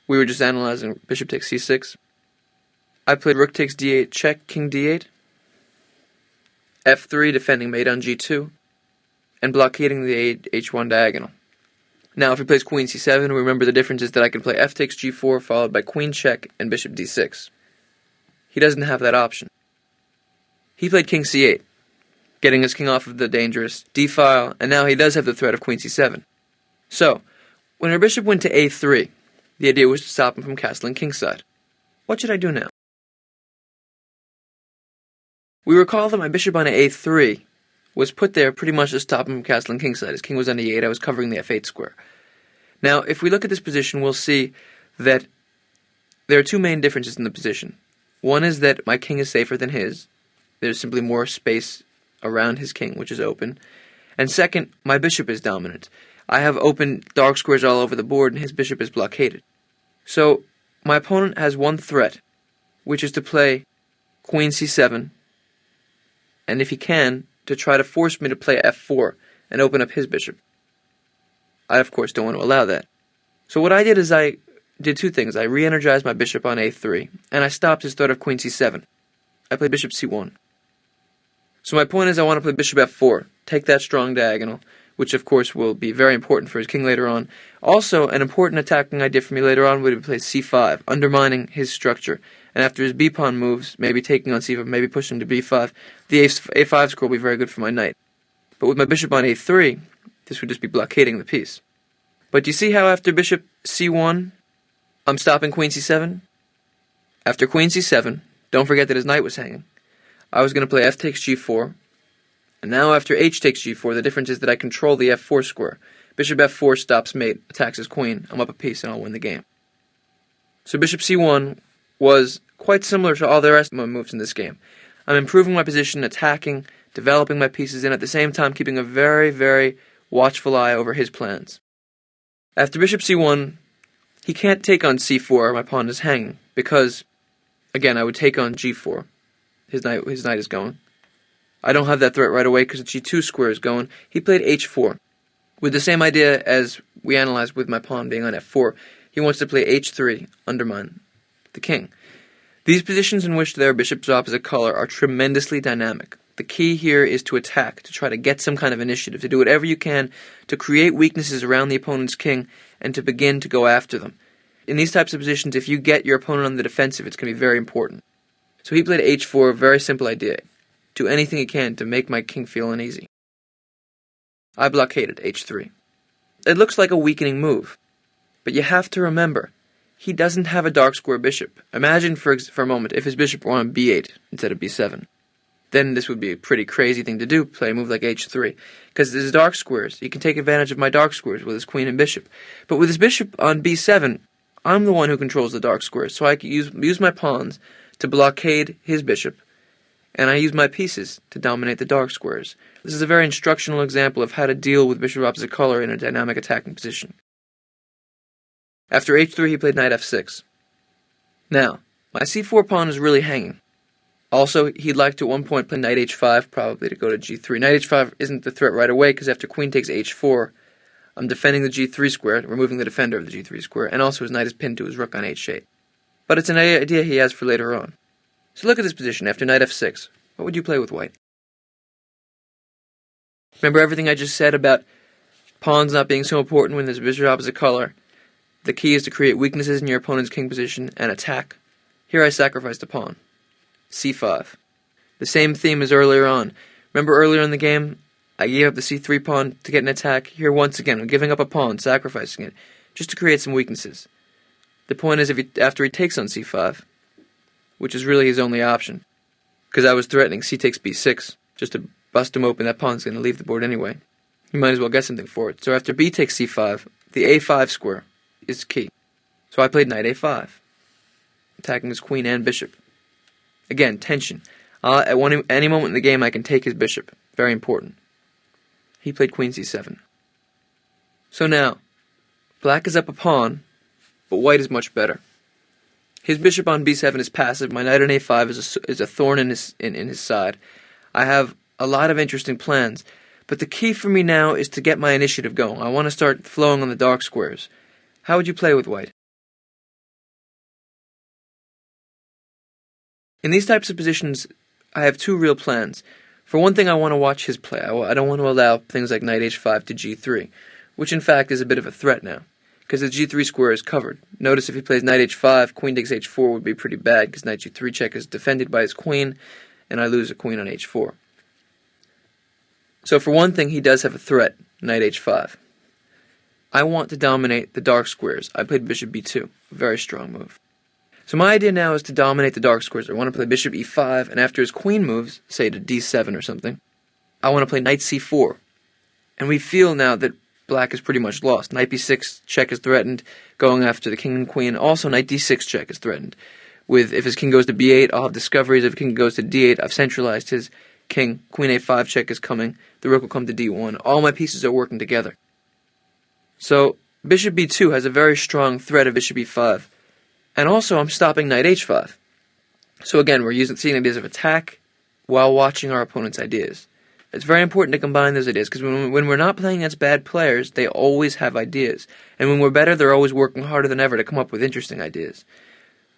We were just analyzing bishop takes c6. I played rook takes d8 check, king d8. f3 defending mate on g2. And blockading the h1 diagonal. Now if he plays queen c7, remember the difference is that I can play f takes g4 followed by queen check and bishop d6. He doesn't have that option. He played king c8, getting his king off of the dangerous d-file, and now he does have the threat of queen c7. So, when our bishop went to a3, the idea was to stop him from castling kingside. What should I do now? We recall that my bishop on a3 was put there pretty much to stop him from castling kingside. His king was on e8, I was covering the f8 square. Now, if we look at this position, we'll see that there are two main differences in the position. One is that my king is safer than his. There's simply more space around his king, which is open. And second, my bishop is dominant. I have open dark squares all over the board, and his bishop is blockaded. So, my opponent has one threat, which is to play queen c7, and if he can, to try to force me to play f4 and open up his bishop. I, of course, don't want to allow that. So what I did is I did two things. I re-energized my bishop on a3, and I stopped his threat of queen c7. I played bishop c1. So my point is I want to play bishop f4, take that strong diagonal, which of course will be very important for his king later on. Also, an important attacking idea for me later on would be to play c5, undermining his structure. And after his b-pawn moves, maybe taking on c5, maybe pushing to b5, the a5 square will be very good for my knight. But with my bishop on a3, this would just be blockading the piece. But do you see how after bishop c1, I'm stopping queen c7? After queen c7, don't forget that his knight was hanging. I was going to play f takes g4, and now after h takes g4, the difference is that I control the f4 square. Bishop f4 stops mate, attacks his queen, I'm up a piece and I'll win the game. So bishop c1 was quite similar to all the rest of my moves in this game. I'm improving my position, attacking, developing my pieces, and at the same time keeping a very, very watchful eye over his plans. After bishop c1, he can't take on c4, my pawn is hanging, because, again, I would take on g4. His knight is going. I don't have that threat right away because the g2 square is going. He played h4. With the same idea as we analyzed with my pawn being on f4, he wants to play h3, undermine the king. These positions in which there are bishops opposite color are tremendously dynamic. The key here is to attack, to try to get some kind of initiative, to do whatever you can to create weaknesses around the opponent's king and to begin to go after them. In these types of positions, if you get your opponent on the defensive, it's going to be very important. So he played h4, a very simple idea. Do anything he can to make my king feel uneasy. I blockaded h3. It looks like a weakening move, but you have to remember, he doesn't have a dark square bishop. Imagine for a moment if his bishop were on b8 instead of b7. Then this would be a pretty crazy thing to do, play a move like h3. Because his dark squares, he can take advantage of my dark squares with his queen and bishop. But with his bishop on b7, I'm the one who controls the dark squares, so I can use my pawns to blockade his bishop, and I use my pieces to dominate the dark squares. This is a very instructional example of how to deal with bishop opposite color in a dynamic attacking position. After h3, he played knight f6. Now, my c4 pawn is really hanging. Also, he'd like to at one point play knight h5, probably to go to g3. Knight h5 isn't the threat right away, because after queen takes h4, I'm defending the g3 square, removing the defender of the g3 square, and also his knight is pinned to his rook on h8. But it's an idea he has for later on. So look at this position after knight f6. What would you play with white? Remember everything I just said about pawns not being so important when there's a bishop opposite color? The key is to create weaknesses in your opponent's king position and attack. Here I sacrificed a pawn. c5. The same theme as earlier on. Remember earlier in the game, I gave up the c3 pawn to get an attack. Here once again, I'm giving up a pawn, sacrificing it, just to create some weaknesses. The point is, after he takes on c5, which is really his only option, because I was threatening c takes b6, just to bust him open, that pawn's going to leave the board anyway. You might as well get something for it. So after b takes c5, the a5 square is key. So I played knight a5, attacking his queen and bishop. Again, tension. At any moment in the game, I can take his bishop. Very important. He played queen c7. So now, black is up a pawn, but white is much better. His bishop on b7 is passive. My knight on a5 is a thorn in his side. I have a lot of interesting plans, but the key for me now is to get my initiative going. I want to start flowing on the dark squares. How would you play with white? In these types of positions, I have two real plans. For one thing, I want to watch his play. I don't want to allow things like knight h5 to g3, which in fact is a bit of a threat now, because the g3 square is covered. Notice if he plays knight h5, queen takes h4 would be pretty bad, because knight g3 check is defended by his queen, and I lose a queen on h4. So for one thing, he does have a threat, knight h5. I want to dominate the dark squares. I played bishop b2, a very strong move. So my idea now is to dominate the dark squares. I want to play bishop e5, and after his queen moves, say to d7 or something, I want to play knight c4. And we feel now that black is pretty much lost. Knight b6 check is threatened, going after the king and queen. Also, knight d6 check is threatened. If his king goes to b8, I'll have discoveries. If his king goes to d8, I've centralized his king. Queen a5 check is coming. The rook will come to d1. All my pieces are working together. So bishop b2 has a very strong threat of bishop e5. And also, I'm stopping knight h5. So again, we're seeing ideas of attack while watching our opponent's ideas. It's very important to combine those ideas, because when we're not playing against bad players, they always have ideas. And when we're better, they're always working harder than ever to come up with interesting ideas.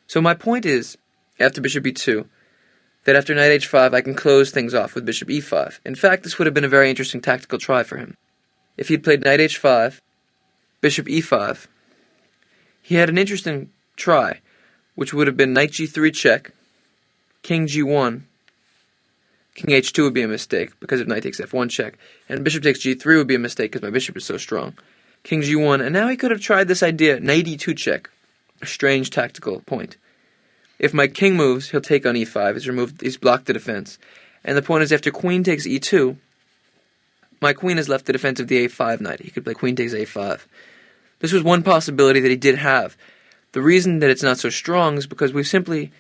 So my point is, after bishop b2, that after knight h5, I can close things off with bishop e5. In fact, this would have been a very interesting tactical try for him. If he'd played knight h5, bishop e5, he had an interesting try, which would have been knight g3 check, king g1, king h2 would be a mistake because of knight takes f1 check, and bishop takes g3 would be a mistake because my bishop is so strong. King g1, and now he could have tried this idea, knight e2 check, a strange tactical point. If my king moves, he'll take on e5, he's blocked the defense, and the point is after queen takes e2, my queen is left the defense of the a5 knight. He could play queen takes a5. This was one possibility that he did have. The reason that it's not so strong is because we've simply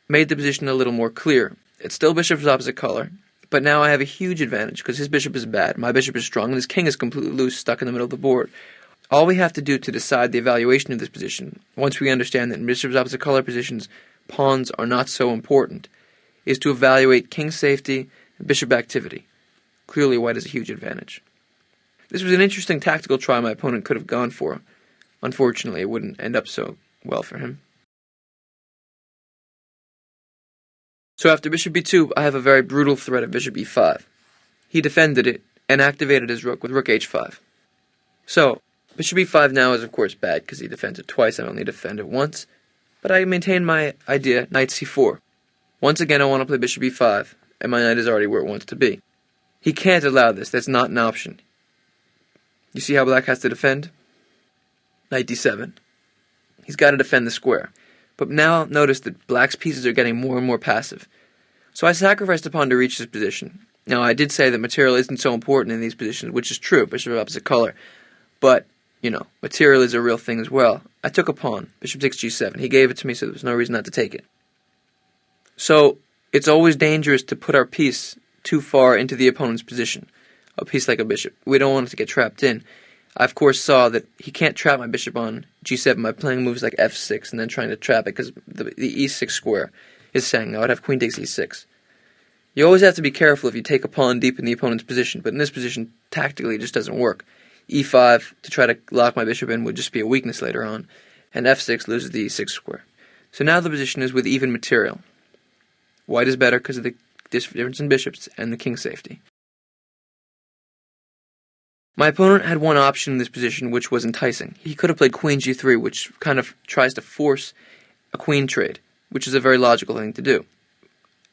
made the position a little more clear. It's still bishop's opposite color, but now I have a huge advantage because his bishop is bad, my bishop is strong, and his king is completely loose, stuck in the middle of the board. All we have to do to decide the evaluation of this position, once we understand that in bishop's opposite color positions, pawns are not so important, is to evaluate king safety and bishop activity. Clearly, white has a huge advantage. This was an interesting tactical try my opponent could have gone for. Unfortunately, it wouldn't end up so well for him. So after bishop b2, I have a very brutal threat of bishop e5. He defended it and activated his rook with rook h5. So, bishop e5 now is of course bad because he defends it twice, I only defend it once. But I maintain my idea, knight c4. Once again I want to play bishop e5, and my knight is already where it wants to be. He can't allow this, that's not an option. You see how black has to defend? Knight d7. He's got to defend the square. But now notice that black's pieces are getting more and more passive. So I sacrificed a pawn to reach this position. Now I did say that material isn't so important in these positions, which is true, bishop of opposite color. But, material is a real thing as well. I took a pawn, bishop takes g7. He gave it to me, so there was no reason not to take it. So it's always dangerous to put our piece too far into the opponent's position. A piece like a bishop. We don't want it to get trapped in. I, of course, saw that he can't trap my bishop on g7 by playing moves like f6 and then trying to trap it because the e6 square is saying, no, I'd have queen takes e6. You always have to be careful if you take a pawn deep in the opponent's position, but in this position, tactically, it just doesn't work. e5, to try to lock my bishop in, would just be a weakness later on, and f6 loses the e6 square. So now the position is with even material. White is better because of the difference in bishops and the king safety. My opponent had one option in this position which was enticing. He could have played queen g3, which kind of tries to force a queen trade, which is a very logical thing to do.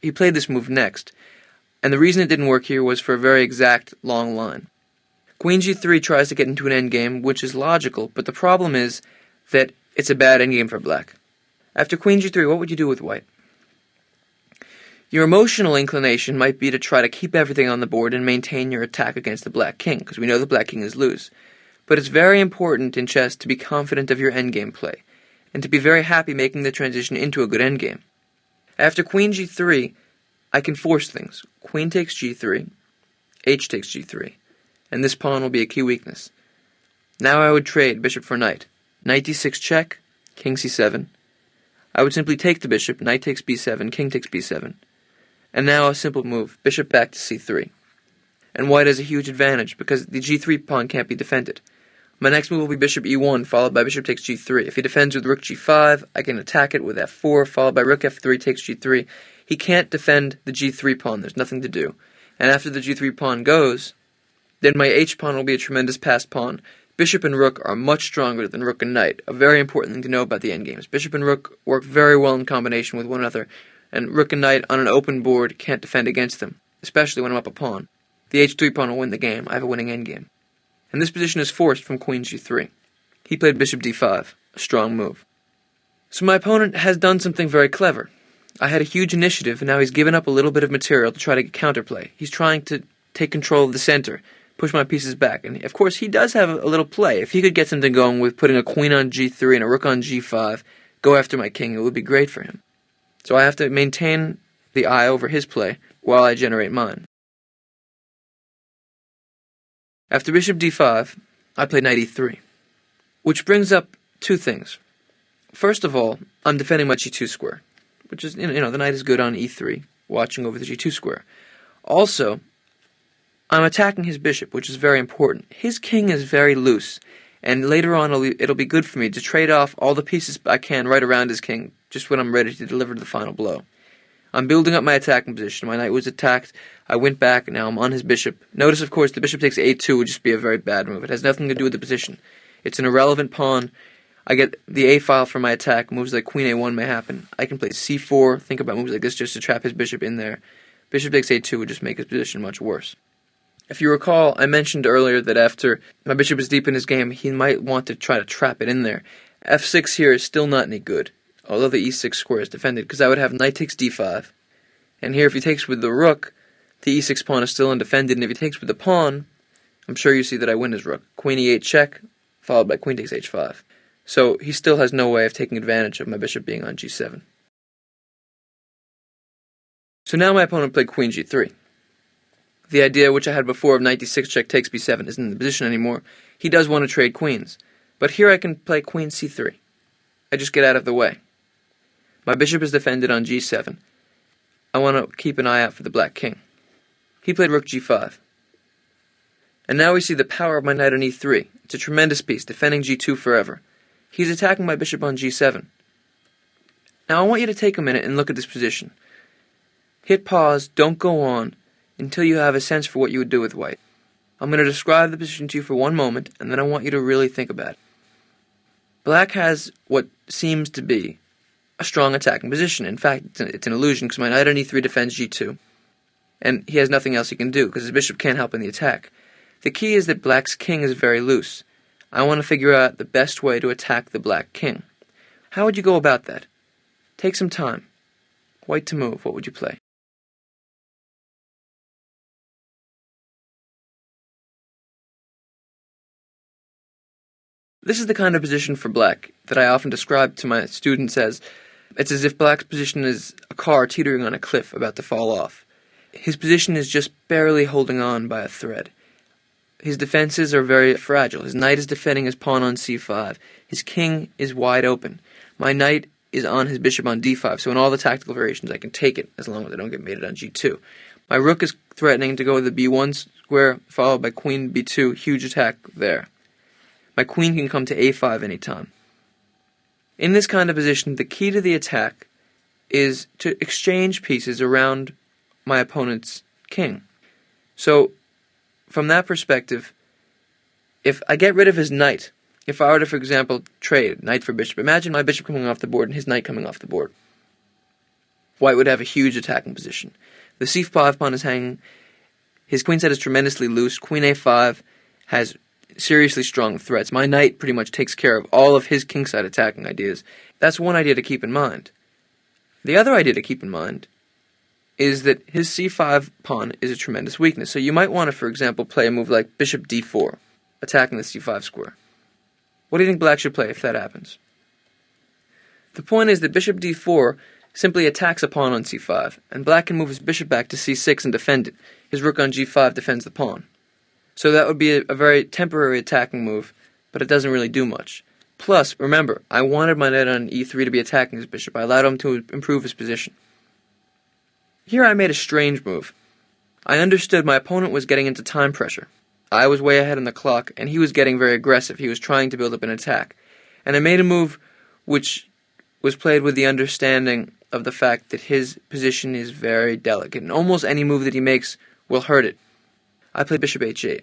He played this move next, and the reason it didn't work here was for a very exact long line. Queen g3 tries to get into an endgame, which is logical, but the problem is that it's a bad endgame for black. After queen g3, what would you do with white? Your emotional inclination might be to try to keep everything on the board and maintain your attack against the black king, because we know the black king is loose. But it's very important in chess to be confident of your endgame play, and to be very happy making the transition into a good endgame. After queen g3, I can force things. Queen takes g3, h takes g3, and this pawn will be a key weakness. Now I would trade bishop for knight. Knight d6 check, king c7. I would simply take the bishop, knight takes b7, king takes b7. And now a simple move, bishop back to c3. And white has a huge advantage, because the g3 pawn can't be defended. My next move will be bishop e1, followed by bishop takes g3. If he defends with rook g5, I can attack it with f4, followed by rook f3 takes g3. He can't defend the g3 pawn, there's nothing to do. And after the g3 pawn goes, then my h pawn will be a tremendous passed pawn. Bishop and rook are much stronger than rook and knight, a very important thing to know about the endgames. Bishop and rook work very well in combination with one another, and rook and knight on an open board can't defend against them, especially when I'm up a pawn. The h3 pawn will win the game. I have a winning endgame. And this position is forced from queen g3. He played bishop d5, a strong move. So my opponent has done something very clever. I had a huge initiative, and now he's given up a little bit of material to try to counterplay. He's trying to take control of the center, push my pieces back, and of course he does have a little play. If he could get something going with putting a queen on g3 and a rook on g5, go after my king, it would be great for him. So I have to maintain the eye over his play while I generate mine. After bishop d5, I play knight e3, which brings up two things. First of all, I'm defending my g2 square, which is, the knight is good on e3, watching over the g2 square. Also, I'm attacking his bishop, which is very important. His king is very loose, and later on it'll be good for me to trade off all the pieces I can right around his king, just when I'm ready to deliver the final blow. I'm building up my attacking position. My knight was attacked, I went back, and now I'm on his bishop. Notice, of course, the bishop takes a2 would just be a very bad move. It has nothing to do with the position. It's an irrelevant pawn. I get the a-file for my attack. Moves like queen a1 may happen. I can play c4, think about moves like this just to trap his bishop in there. Bishop takes a2 would just make his position much worse. If you recall, I mentioned earlier that after my bishop is deep in his game, he might want to try to trap it in there. f6 here is still not any good, although the e6 square is defended, because I would have knight takes d5. And here, if he takes with the rook, the e6 pawn is still undefended, and if he takes with the pawn, I'm sure you see that I win his rook. Queen e8 check, followed by queen takes h5. So he still has no way of taking advantage of my bishop being on g7. So now my opponent played queen g3. The idea which I had before of knight d6 check takes b7 isn't in the position anymore. He does want to trade queens. But here I can play queen c3. I just get out of the way. My bishop is defended on g7. I want to keep an eye out for the black king. He played rook g5. And now we see the power of my knight on e3. It's a tremendous piece, defending g2 forever. He's attacking my bishop on g7. Now I want you to take a minute and look at this position. Hit pause, don't go on, until you have a sense for what you would do with white. I'm going to describe the position to you for one moment, and then I want you to really think about it. Black has what seems to be a strong attacking position. In fact, it's an illusion, because my knight on e3 defends g2, and he has nothing else he can do, because his bishop can't help in the attack. The key is that black's king is very loose. I want to figure out the best way to attack the black king. How would you go about that? Take some time. White to move, what would you play? This is the kind of position for black that I often describe to my students as, it's as if black's position is a car teetering on a cliff about to fall off. His position is just barely holding on by a thread. His defenses are very fragile. His knight is defending his pawn on c5. His king is wide open. My knight is on his bishop on d5, so in all the tactical variations I can take it, as long as I don't get mated on g2. My rook is threatening to go with the b1 square, followed by queen b2, huge attack there. My queen can come to a5 anytime. In this kind of position, the key to the attack is to exchange pieces around my opponent's king. So, from that perspective, if I get rid of his knight, if I were to, for example, trade knight for bishop, imagine my bishop coming off the board and his knight coming off the board. White would have a huge attacking position. The c5 pawn is hanging. His queen set is tremendously loose. Queen a5 has seriously strong threats. My knight pretty much takes care of all of his kingside attacking ideas. That's one idea to keep in mind. The other idea to keep in mind is that his c5 pawn is a tremendous weakness. So you might want to, for example, play a move like bishop d4, attacking the c5 square. What do you think black should play if that happens? The point is that bishop d4 simply attacks a pawn on c5, and black can move his bishop back to c6 and defend it. His rook on g5 defends the pawn. So that would be a very temporary attacking move, but it doesn't really do much. Plus, remember, I wanted my knight on e3 to be attacking his bishop. I allowed him to improve his position. Here I made a strange move. I understood my opponent was getting into time pressure. I was way ahead on the clock, and he was getting very aggressive. He was trying to build up an attack. And I made a move which was played with the understanding of the fact that his position is very delicate, and almost any move that he makes will hurt it. I played bishop h8.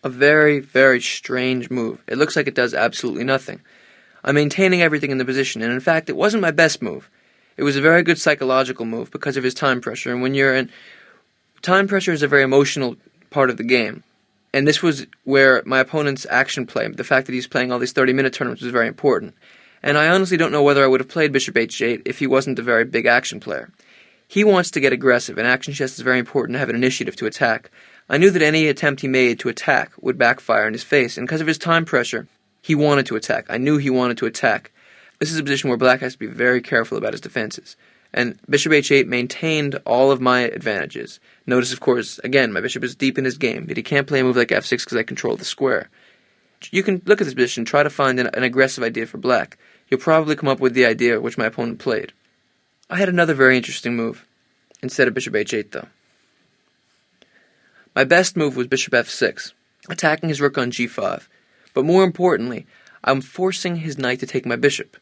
A very, very strange move. It looks like it does absolutely nothing. I'm maintaining everything in the position, and in fact, it wasn't my best move. It was a very good psychological move because of his time pressure, and when you're in... Time pressure is a very emotional part of the game. And this was where my opponent's action play, the fact that he's playing all these 30-minute tournaments, was very important. And I honestly don't know whether I would have played bishop h8 if he wasn't a very big action player. He wants to get aggressive, and action chess is very important to have an initiative to attack. I knew that any attempt he made to attack would backfire in his face, and because of his time pressure, he wanted to attack. I knew he wanted to attack. This is a position where black has to be very careful about his defenses. And bishop h8 maintained all of my advantages. Notice, of course, again, my bishop is deep in his game, but he can't play a move like f6 because I control the square. You can look at this position, try to find an aggressive idea for black. You'll probably come up with the idea which my opponent played. I had another very interesting move, instead of bishop h8 though. My best move was bishop f6, attacking his rook on g5. But more importantly, I'm forcing his knight to take my bishop.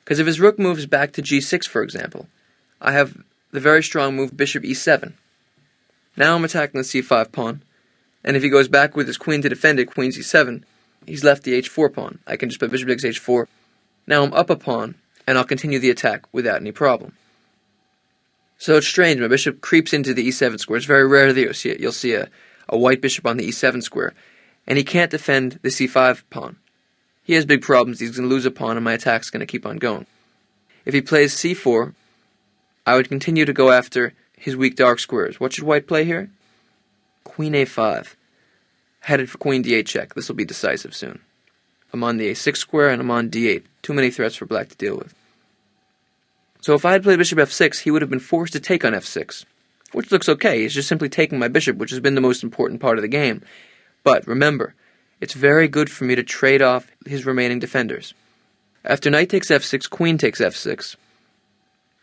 Because if his rook moves back to g6, for example, I have the very strong move bishop e7. Now I'm attacking the c5 pawn, and if he goes back with his queen to defend it, queen c7, he's left the h4 pawn. I can just play bishop takes h4. Now I'm up a pawn, and I'll continue the attack without any problem. So it's strange, my bishop creeps into the e7 square. It's very rare that you'll see a white bishop on the e7 square, and he can't defend the c5 pawn. He has big problems. He's going to lose a pawn, and my attack's going to keep on going. If he plays c4, I would continue to go after his weak dark squares. What should white play here? Queen a5. Headed for queen d8 check. This will be decisive soon. I'm on the a6 square, and I'm on d8. Too many threats for black to deal with. So if I had played bishop f6, he would have been forced to take on f6, which looks okay. He's just simply taking my bishop, which has been the most important part of the game. But remember, it's very good for me to trade off his remaining defenders. After knight takes f6, queen takes f6.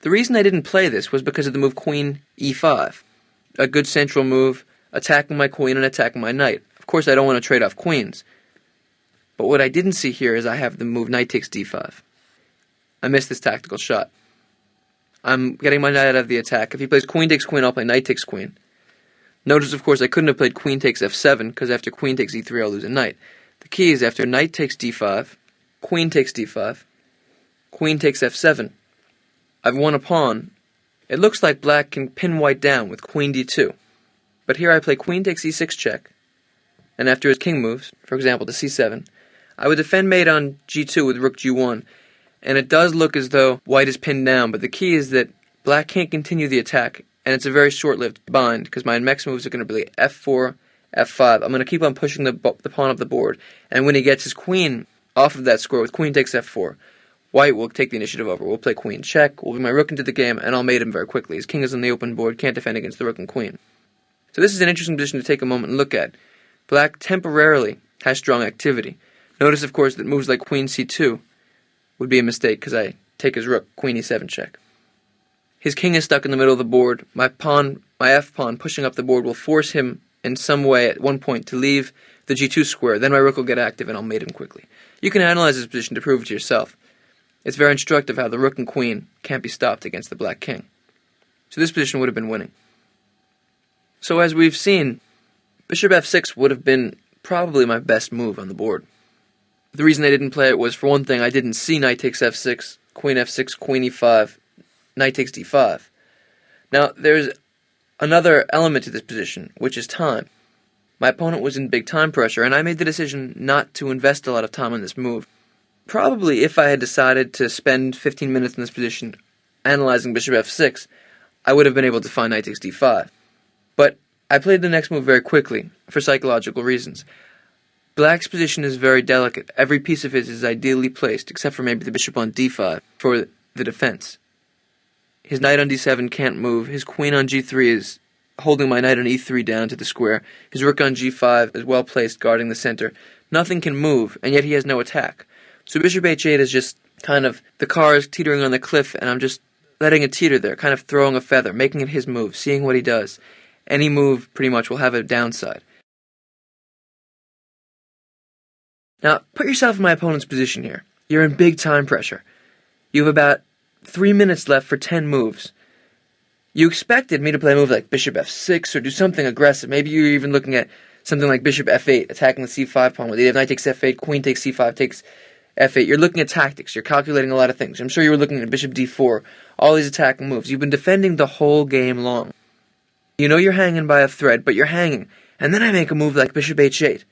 The reason I didn't play this was because of the move queen e5. A good central move, attacking my queen and attacking my knight. Of course, I don't want to trade off queens. But what I didn't see here is I have the move knight takes d5. I missed this tactical shot. I'm getting my knight out of the attack. If he plays queen takes queen, I'll play knight takes queen. Notice, of course, I couldn't have played queen takes f7, because after queen takes e3, I'll lose a knight. The key is after knight takes d5, queen takes d5, queen takes f7. I've won a pawn. It looks like black can pin white down with queen d2. But here I play queen takes e6 check, and after his king moves, for example to c7, I would defend mate on g2 with rook g1, and it does look as though white is pinned down, but the key is that black can't continue the attack, and it's a very short-lived bind, because my next moves are going to be f4, f5. I'm going to keep on pushing the pawn up the board, and when he gets his queen off of that square with queen takes f4, white will take the initiative over. We'll play queen check, we'll bring my rook into the game, and I'll mate him very quickly. His king is on the open board, can't defend against the rook and queen. So this is an interesting position to take a moment and look at. Black temporarily has strong activity. Notice, of course, that moves like queen c2 would be a mistake, because I take his rook, queen e7 check. His king is stuck in the middle of the board. My f-pawn pushing up the board will force him in some way at one point to leave the g2 square. Then my rook will get active and I'll mate him quickly. You can analyze this position to prove it to yourself. It's very instructive how the rook and queen can't be stopped against the black king. So this position would have been winning. So as we've seen, bishop f6 would have been probably my best move on the board. The reason I didn't play it was, for one thing, I didn't see knight takes f6, queen f6, queen e5, knight takes d5. Now, there's another element to this position, which is time. My opponent was in big time pressure, and I made the decision not to invest a lot of time on this move. Probably if I had decided to spend 15 minutes in this position analyzing bishop f6, I would have been able to find knight takes d5. But I played the next move very quickly, for psychological reasons. Black's position is very delicate. Every piece of his is ideally placed, except for maybe the bishop on d5, for the defense. His knight on d7 can't move. His queen on g3 is holding my knight on e3 down to the square. His rook on g5 is well placed, guarding the center. Nothing can move, and yet he has no attack. So bishop h8 is just kind of, the car is teetering on the cliff, and I'm just letting it teeter there, kind of throwing a feather, making it his move, seeing what he does. Any move, pretty much, will have a downside. Now, put yourself in my opponent's position here. You're in big time pressure. You have about 3 minutes left for 10 moves. You expected me to play a move like bishop f6 or do something aggressive. Maybe you're even looking at something like bishop f8, attacking the c5 pawn, where you have knight takes f8, queen takes c5, takes f8. You're looking at tactics. You're calculating a lot of things. I'm sure you were looking at bishop d4, all these attacking moves. You've been defending the whole game long. You know you're hanging by a thread, but you're hanging. And then I make a move like bishop h8.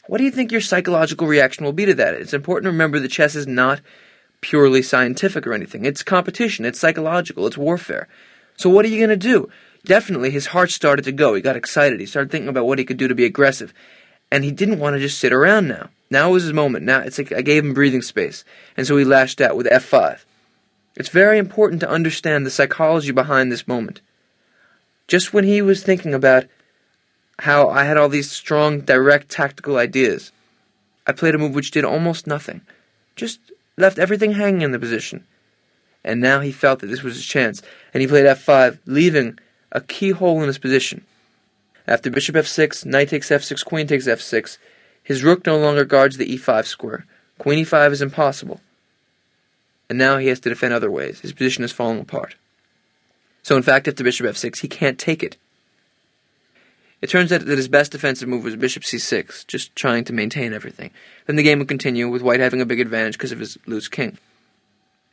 What do you think your psychological reaction will be to that? It's important to remember that chess is not purely scientific or anything. It's competition. It's psychological. It's warfare. So what are you going to do? Definitely, his heart started to go. He got excited. He started thinking about what he could do to be aggressive. And he didn't want to just sit around now. Now was his moment. Now it's like I gave him breathing space. And so he lashed out with f5. It's very important to understand the psychology behind this moment. Just when he was thinking about how I had all these strong, direct, tactical ideas, I played a move which did almost nothing. Just left everything hanging in the position. And now he felt that this was his chance, and he played f5, leaving a key hole in his position. After bishop f6, knight takes f6, queen takes f6, his rook no longer guards the e5 square. Queen e5 is impossible. And now he has to defend other ways. His position is falling apart. So in fact, after bishop f6, he can't take it. It turns out that his best defensive move was bishop c6, just trying to maintain everything. Then the game would continue, with white having a big advantage because of his loose king.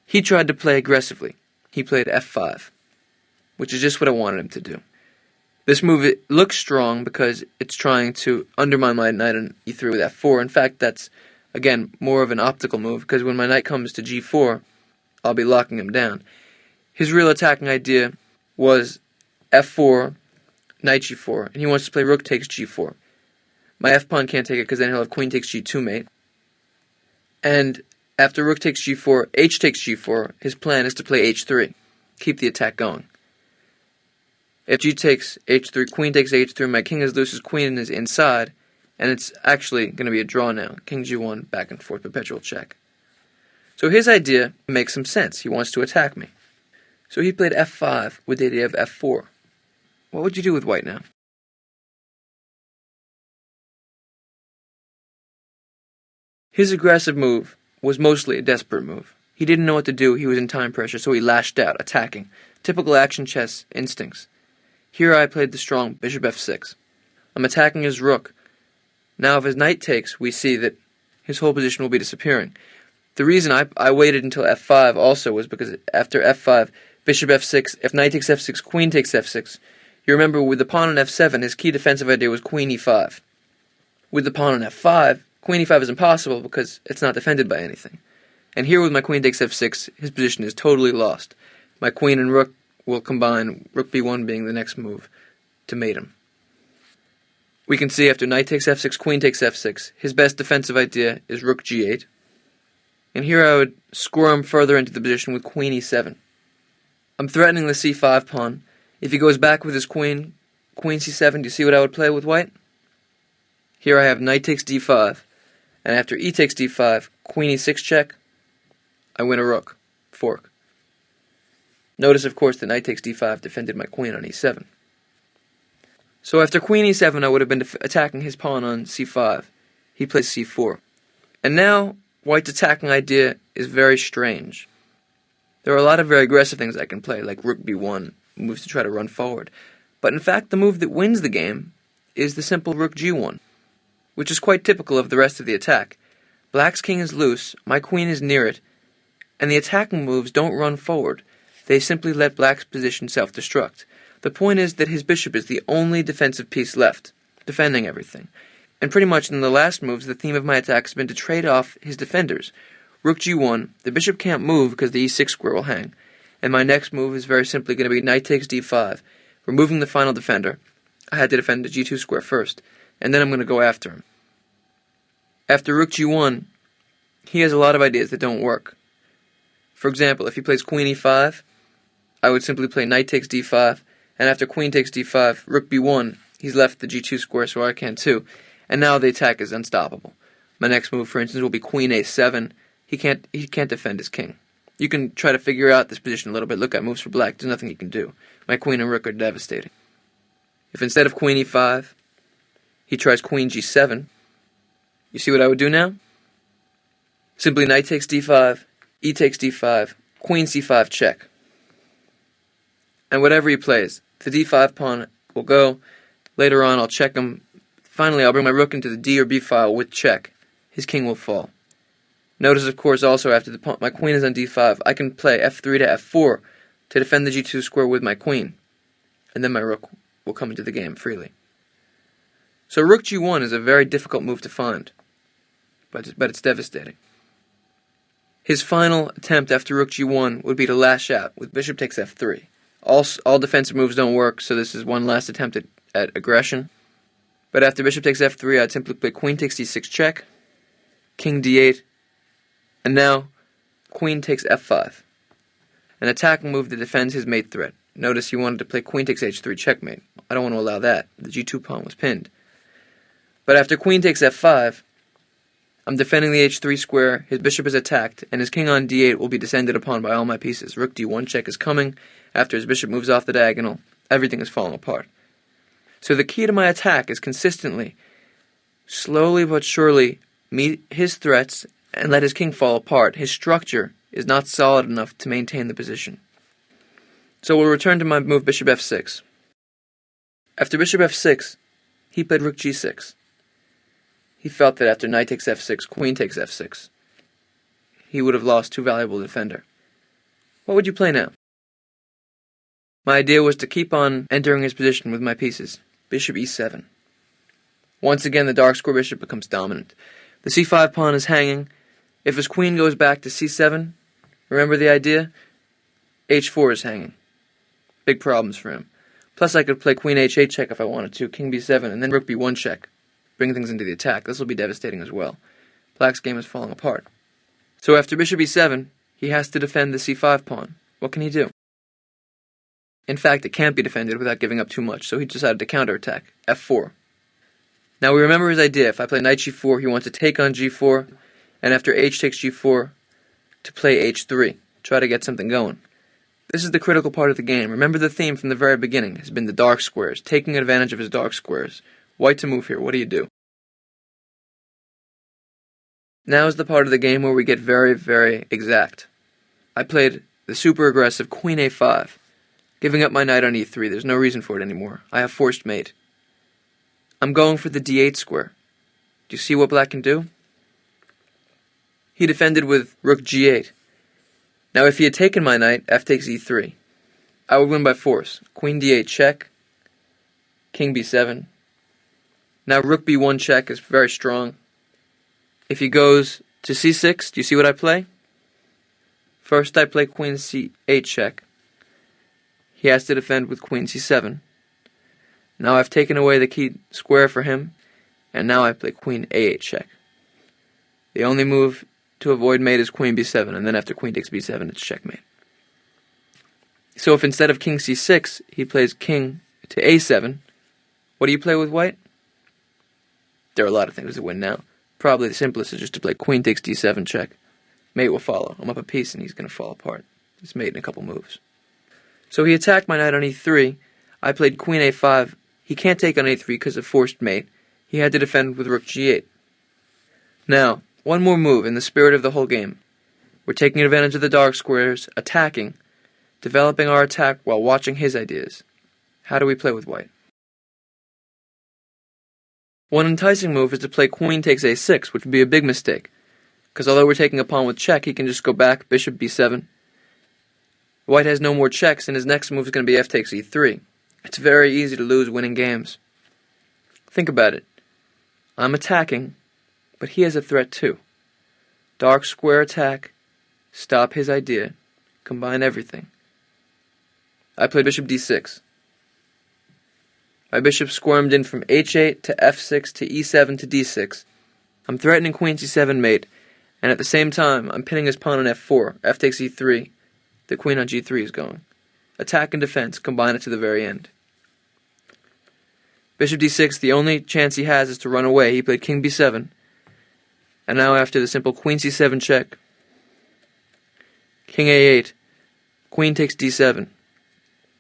He tried to play aggressively. He played f5, which is just what I wanted him to do. This move, it looks strong because it's trying to undermine my knight on e3 with f4. In fact, that's, again, more of an optical move, because when my knight comes to g4, I'll be locking him down. His real attacking idea was f4, knight g4, and he wants to play rook takes g4. My f-pawn can't take it because then he'll have queen takes g2 mate. And after rook takes g4, h takes g4, his plan is to play h3, keep the attack going. If g takes h3, queen takes h3, my king is loose, his queen is inside, and it's actually going to be a draw now. King g1, back and forth, perpetual check. So his idea makes some sense. He wants to attack me. So he played f5 with the idea of f4. What would you do with white now? His aggressive move was mostly a desperate move. He didn't know what to do, he was in time pressure, so he lashed out, attacking. Typical action chess instincts. Here I played the strong bishop f6. I'm attacking his rook. Now if his knight takes, we see that his whole position will be disappearing. The reason I waited until f5 also was because after f5, bishop f6, if knight takes f6, queen takes f6, you remember with the pawn on f7, his key defensive idea was queen e5. With the pawn on f5, queen e5 is impossible because it's not defended by anything. And here with my queen takes f6, his position is totally lost. My queen and rook will combine, rook b1 being the next move, to mate him. We can see after knight takes f6, queen takes f6, his best defensive idea is rook g8. And here I would squirm further into the position with queen e7. I'm threatening the c5 pawn. If he goes back with his queen, queen c7, do you see what I would play with white? Here I have knight takes d5, and after e takes d5, queen e6 check, I win a rook, fork. Notice, of course, that knight takes d5 defended my queen on e7. So after queen e7, I would have been attacking his pawn on c5. He plays c4. And now, white's attacking idea is very strange. There are a lot of very aggressive things I can play, like rook b1, moves to try to run forward. But in fact, the move that wins the game is the simple rook g1. which is quite typical of the rest of the attack. Black's king is loose, my queen is near it, and the attacking moves don't run forward. They simply let Black's position self-destruct. The point is that his bishop is the only defensive piece left, defending everything. And pretty much in the last moves, the theme of my attack has been to trade off his defenders. Rook g1, the bishop can't move because the e6 square will hang. And my next move is very simply going to be knight takes d5, removing the final defender. I had to defend the g2 square first, and then I'm going to go after him. After rook g1, he has a lot of ideas that don't work. For example, if he plays queen e5, I would simply play knight takes d5, and after queen takes d5, rook b1, he's left the g2 square, so I can too, and now the attack is unstoppable. My next move, for instance, will be queen a7. He can't defend his king. You can try to figure out this position a little bit. Look at moves for black. There's nothing you can do. My queen and rook are devastating. If instead of queen e5, he tries queen g7, you see what I would do now? Simply knight takes d5, e takes d5, queen c5 check. And whatever he plays, the d5 pawn will go. Later on, I'll check him. Finally, I'll bring my rook into the d or b file with check. His king will fall. Notice, of course, also after my queen is on d5, I can play f3 to f4 to defend the g2 square with my queen. And then my rook will come into the game freely. So rook g1 is a very difficult move to find, but it's devastating. His final attempt after rook g1 would be to lash out with bishop takes f3. All defensive moves don't work, so this is one last attempt at aggression. But after bishop takes f3, I'd simply play queen takes d6 check, king d8, and now queen takes f5. An attacking move that defends his mate threat. Notice he wanted to play queen takes h3 checkmate. I don't want to allow that. The g2 pawn was pinned. But after queen takes f5, I'm defending the h3 square, his bishop is attacked, and his king on d8 will be descended upon by all my pieces. Rook d1 check is coming. After his bishop moves off the diagonal, everything is falling apart. So the key to my attack is consistently, slowly but surely, meet his threats and let his king fall apart. His structure is not solid enough to maintain the position. So we'll return to my move bishop f6. After bishop f6, he played rook g6. He felt that after knight takes f6, queen takes f6, he would have lost too valuable a defender. What would you play now? My idea was to keep on entering his position with my pieces. Bishop e7. Once again, the dark square bishop becomes dominant. The c5 pawn is hanging. If his queen goes back to c7, remember the idea? h4 is hanging. Big problems for him. Plus, I could play queen h8 check if I wanted to, king b7, and then rook b1 check. Bring things into the attack. This will be devastating as well. Black's game is falling apart. So after bishop e7, he has to defend the c5 pawn. What can he do? In fact, it can't be defended without giving up too much, so he decided to counterattack. f4. Now we remember his idea. If I play knight g4, he wants to take on g4, and after h takes g4, to play h3. Try to get something going. This is the critical part of the game. Remember the theme from the very beginning has been the dark squares, taking advantage of his dark squares. White to move here. What do you do? Now is the part of the game where we get very, very exact. I played the super aggressive queen a5, giving up my knight on e3. There's no reason for it anymore. I have forced mate. I'm going for the d8 square. Do you see what black can do? He defended with rook g8. Now if he had taken my knight, f takes e3, I would win by force. Queen d8 check, king b7. Now rook b1 check is very strong. If he goes to c6, do you see what I play? First I play queen c8 check. He has to defend with queen c7. Now I've taken away the key square for him, and now I play queen a8 check. The only move to avoid mate is queen b7, and then after queen takes b7, it's checkmate. So if instead of king c6, he plays king to a7, what do you play with white? There are a lot of things to win now. Probably the simplest is just to play queen takes d7 check. Mate will follow. I'm up a piece and he's going to fall apart. It's mate in a couple moves. So he attacked my knight on e3. I played queen a5. He can't take on a3 because of forced mate. He had to defend with rook g8. Now, one more move in the spirit of the whole game. We're taking advantage of the dark squares, attacking, developing our attack while watching his ideas. How do we play with white? One enticing move is to play queen takes a6, which would be a big mistake, because although we're taking a pawn with check, he can just go back, bishop b7. White has no more checks, and his next move is going to be f takes e3. It's very easy to lose winning games. Think about it. I'm attacking, but he has a threat too. Dark square attack, stop his idea, combine everything. I played bishop d6. My bishop squirmed in from h8 to f6 to e7 to d6. I'm threatening queen c7 mate, and at the same time, I'm pinning his pawn on f4, f takes e3. The queen on g3 is going. Attack and defense, combine it to the very end. Bishop d6, the only chance he has is to run away. He played king b7. And now after the simple queen c7 check, king a8, queen takes d7.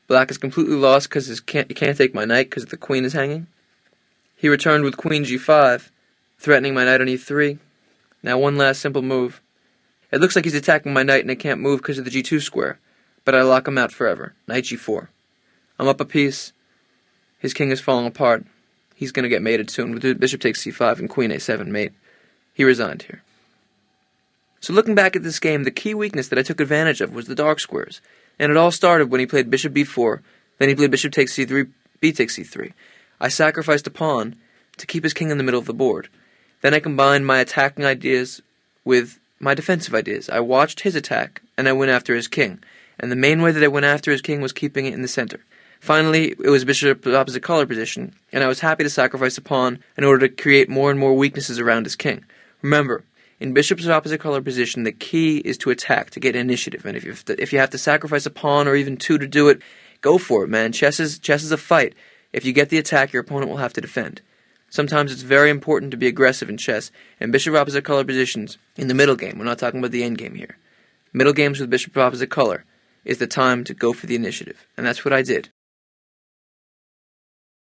Black is completely lost because he can't take my knight because the queen is hanging. He returned with queen g5, threatening my knight on e3. Now one last simple move. It looks like he's attacking my knight and it can't move because of the g2 square, but I lock him out forever. Knight g4. I'm up a piece. His king is falling apart. He's going to get mated soon with bishop takes c5 and queen a7 mate. He resigned here. So looking back at this game, the key weakness that I took advantage of was the dark squares. And it all started when he played bishop b4, then he played bishop takes c3, b takes c3. I sacrificed a pawn to keep his king in the middle of the board. Then I combined my attacking ideas with my defensive ideas. I watched his attack, and I went after his king. And the main way that I went after his king was keeping it in the center. Finally, it was bishop opposite color position, and I was happy to sacrifice a pawn in order to create more and more weaknesses around his king. Remember, in bishop's opposite color position, the key is to attack, to get initiative. And if you have to sacrifice a pawn or even two to do it, go for it, man. Chess is a fight. If you get the attack, your opponent will have to defend. Sometimes it's very important to be aggressive in chess, and bishop opposite color positions in the middle game. We're not talking about the end game here. Middle games with bishop opposite color is the time to go for the initiative, and that's what I did.